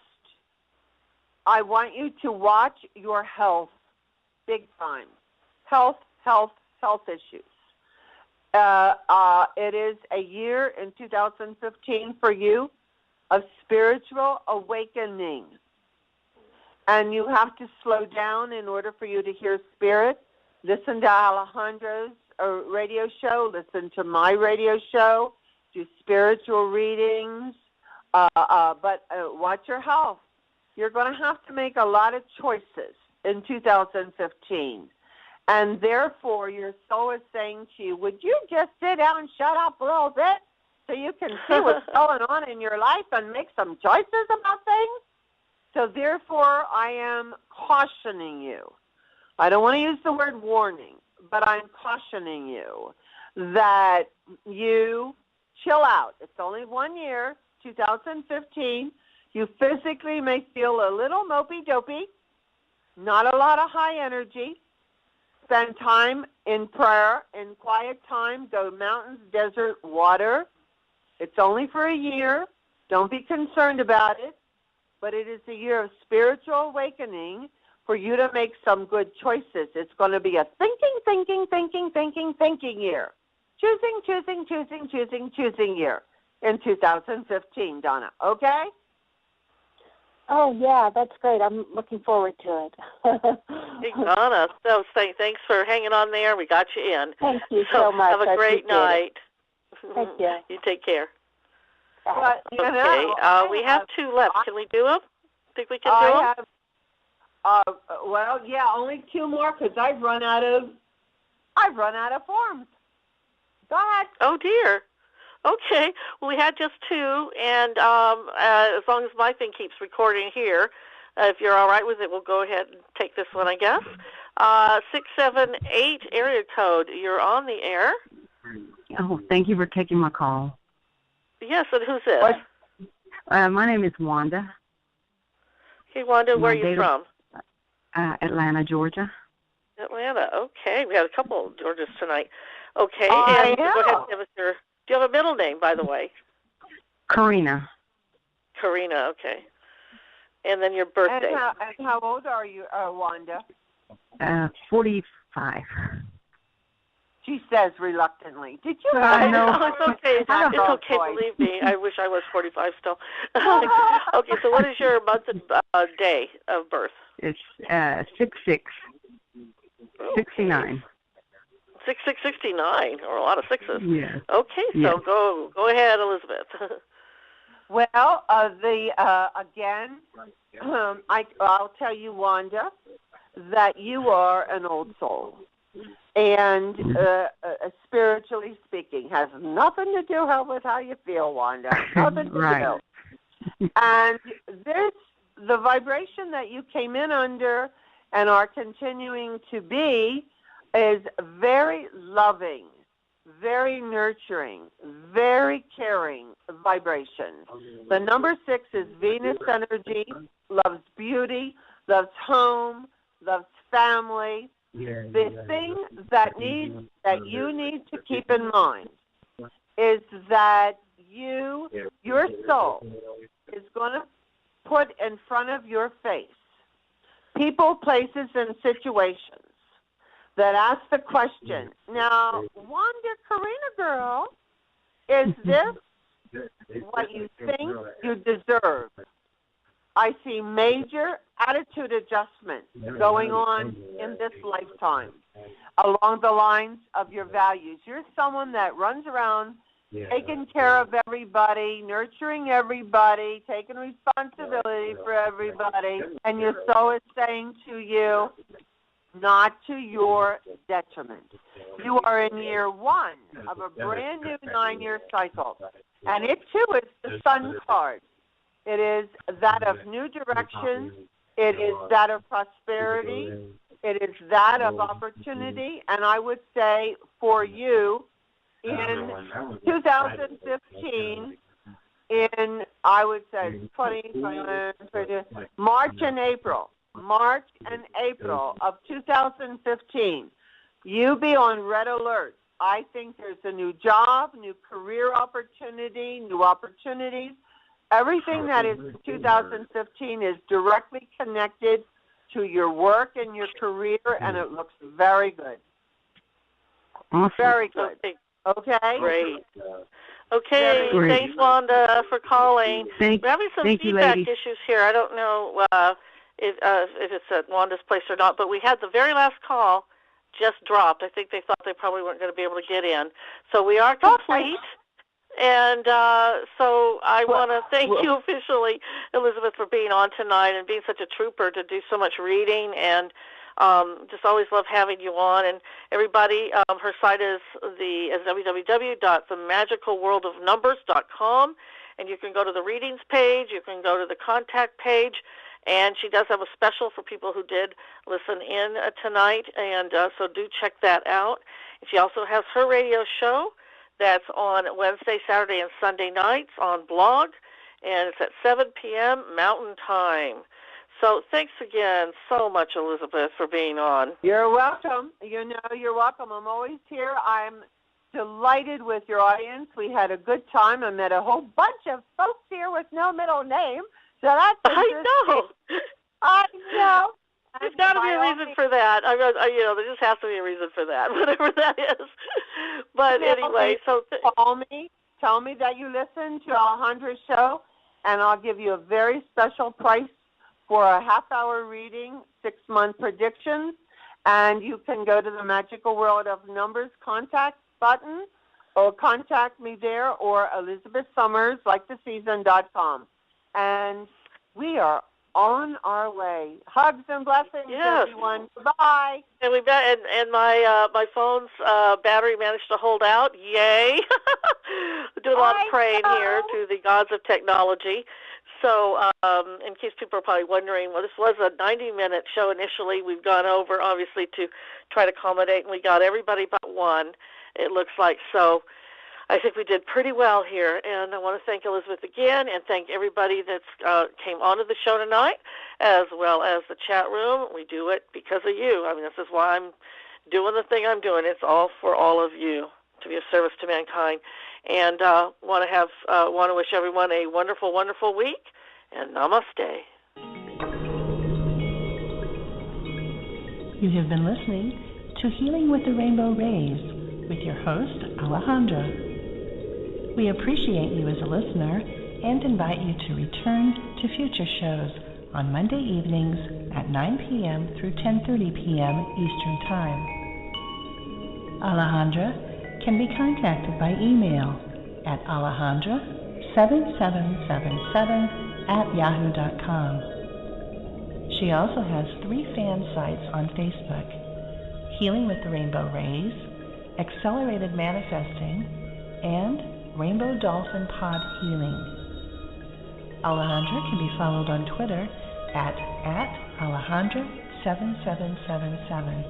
I want you to watch your health big time. Health issues. It is a year in 2015 for you of spiritual awakening. And you have to slow down in order for you to hear spirit. Listen to Alijandra's radio show. Listen to my radio show. Do spiritual readings. But watch your health. You're going to have to make a lot of choices in 2015. And therefore, your soul is saying to you, would you just sit down and shut up a little bit so you can see what's going on in your life and make some choices about things? So therefore, I am cautioning you. I don't want to use the word warning, but I'm cautioning you that you chill out. It's only 1 year, 2015. You physically may feel a little mopey-dopey, not a lot of high energy, spend time in prayer, in quiet time, go mountains, desert, water. It's only for a year. Don't be concerned about it. But it is a year of spiritual awakening for you to make some good choices. It's going to be a thinking year. Choosing year in 2015, Donna. Okay? Oh, yeah, that's great. I'm looking forward to it. Hey, Donna, so thanks for hanging on there. We got you in. Thank you so much. Have a great night. Thank you. You take care. But, okay, we have 2 left. Can we do them? Think we can do them? Well, yeah, only 2 more because I've run out of forms. Go ahead. Oh dear. Okay. Well, we had just 2, and as long as my thing keeps recording here, if you're all right with it, we'll go ahead and take this one, I guess. 678 area code. You're on the air. Oh, thank you for taking my call. Yes, and who's this? My name is Wanda. Okay, Wanda, where are you from? Atlanta, Georgia. Atlanta. Okay, we had a couple of Georgias tonight. Okay, and go ahead and give us your. Do you have a middle name, by the way? Karina. Karina. Okay. And then your birthday. And how old are you, Wanda? 45. She says reluctantly. Did you? No, it's okay. It's okay. Believe me. I wish I was 45 still. Okay. So what is your month and day of birth? It's 6/6. 69. 6669, or a lot of sixes. Yeah. Okay, so yes. go ahead, Elizabeth. Well, again, I'll tell you, Wanda, that you are an old soul, and spiritually speaking, has nothing to do with how you feel, Wanda. Nothing to right. do. And the vibration that you came in under and are continuing to be is very loving, very nurturing, very caring vibration. The number 6 is Venus energy, loves beauty, loves home, loves family. The thing that you need to keep in mind is that your soul is going to put in front of your face people, places, and situations that ask the question, now, Wanda, Karina girl, is this what you think you deserve? I see major attitude adjustments going on in this lifetime along the lines of your values. You're someone that runs around taking care of everybody, nurturing everybody, taking responsibility for everybody, and your soul is saying to you, not to your detriment. You are in year 1 of a brand new 9-year cycle, and it too is the Sun card. It is that of new direction. It is that of prosperity. It is that of opportunity, and I would say for you, in 2015, I would say 20, March and April of 2015, you be on red alert. I think there's a new job, new career opportunity, new opportunities. Everything that is 2015 is directly connected to your work and your career, and it looks very good. Awesome. Very good. Okay? Great. Okay, Great. Thanks, Wanda, for calling. We're having some feedback you, issues here. I don't know if it's at Wanda's place or not, but we had the very last call just dropped. I think they thought they probably weren't going to be able to get in. So we are complete. And so I want to thank you officially, Elizabeth, for being on tonight and being such a trooper to do so much reading, and just always love having you on. And everybody, her site is www.themagicalworldofnumbers.com, and you can go to the readings page, you can go to the contact page, and she does have a special for people who did listen in tonight, and so do check that out. And she also has her radio show that's on Wednesday, Saturday, and Sunday nights on Blog, and it's at 7 p.m. Mountain Time. So thanks again so much, Elizabeth, for being on. You're welcome. You know, you're welcome. I'm always here. I'm delighted with your audience. We had a good time. I met a whole bunch of folks here with no middle name. So that's I know. There's got to be a reason for that. There just has to be a reason for that, whatever that is. But anyway, tell me that you listen to Alijandra's show, and I'll give you a very special price for a half-hour reading, 6-month predictions, and you can go to the Magical World of Numbers contact button, or contact me there, or ElizabethSummers, and we are on our way. Hugs and blessings, everyone. Bye. And my phone's battery managed to hold out. Yay! We do a lot of praying here to the gods of technology. So, in case people are probably wondering, well, this was a 90-minute show initially. We've gone over, obviously, to try to accommodate, and we got everybody but one, it looks like. So I think we did pretty well here, and I want to thank Elizabeth again and thank everybody that came onto the show tonight, as well as the chat room. We do it because of you. I mean, this is why I'm doing the thing I'm doing. It's all for all of you, to be of service to mankind. And want to wish everyone a wonderful, wonderful week, and namaste. You have been listening to Healing with the Rainbow Rays with your host, Alijandra. We appreciate you as a listener and invite you to return to future shows on Monday evenings at 9 p.m. through 10:30 p.m. Eastern Time. Alijandra can be contacted by email at alejandra7777@yahoo.com. She also has 3 fan sites on Facebook: Healing with the Rainbow Rays, Accelerated Manifesting, and Rainbow Dolphin Pod Healing. Alijandra can be followed on Twitter at Alijandra7777.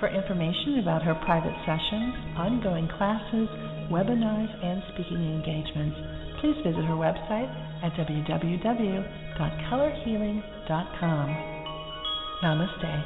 For information about her private sessions, ongoing classes, webinars, and speaking engagements, please visit her website at www.colorhealing.com. Namaste.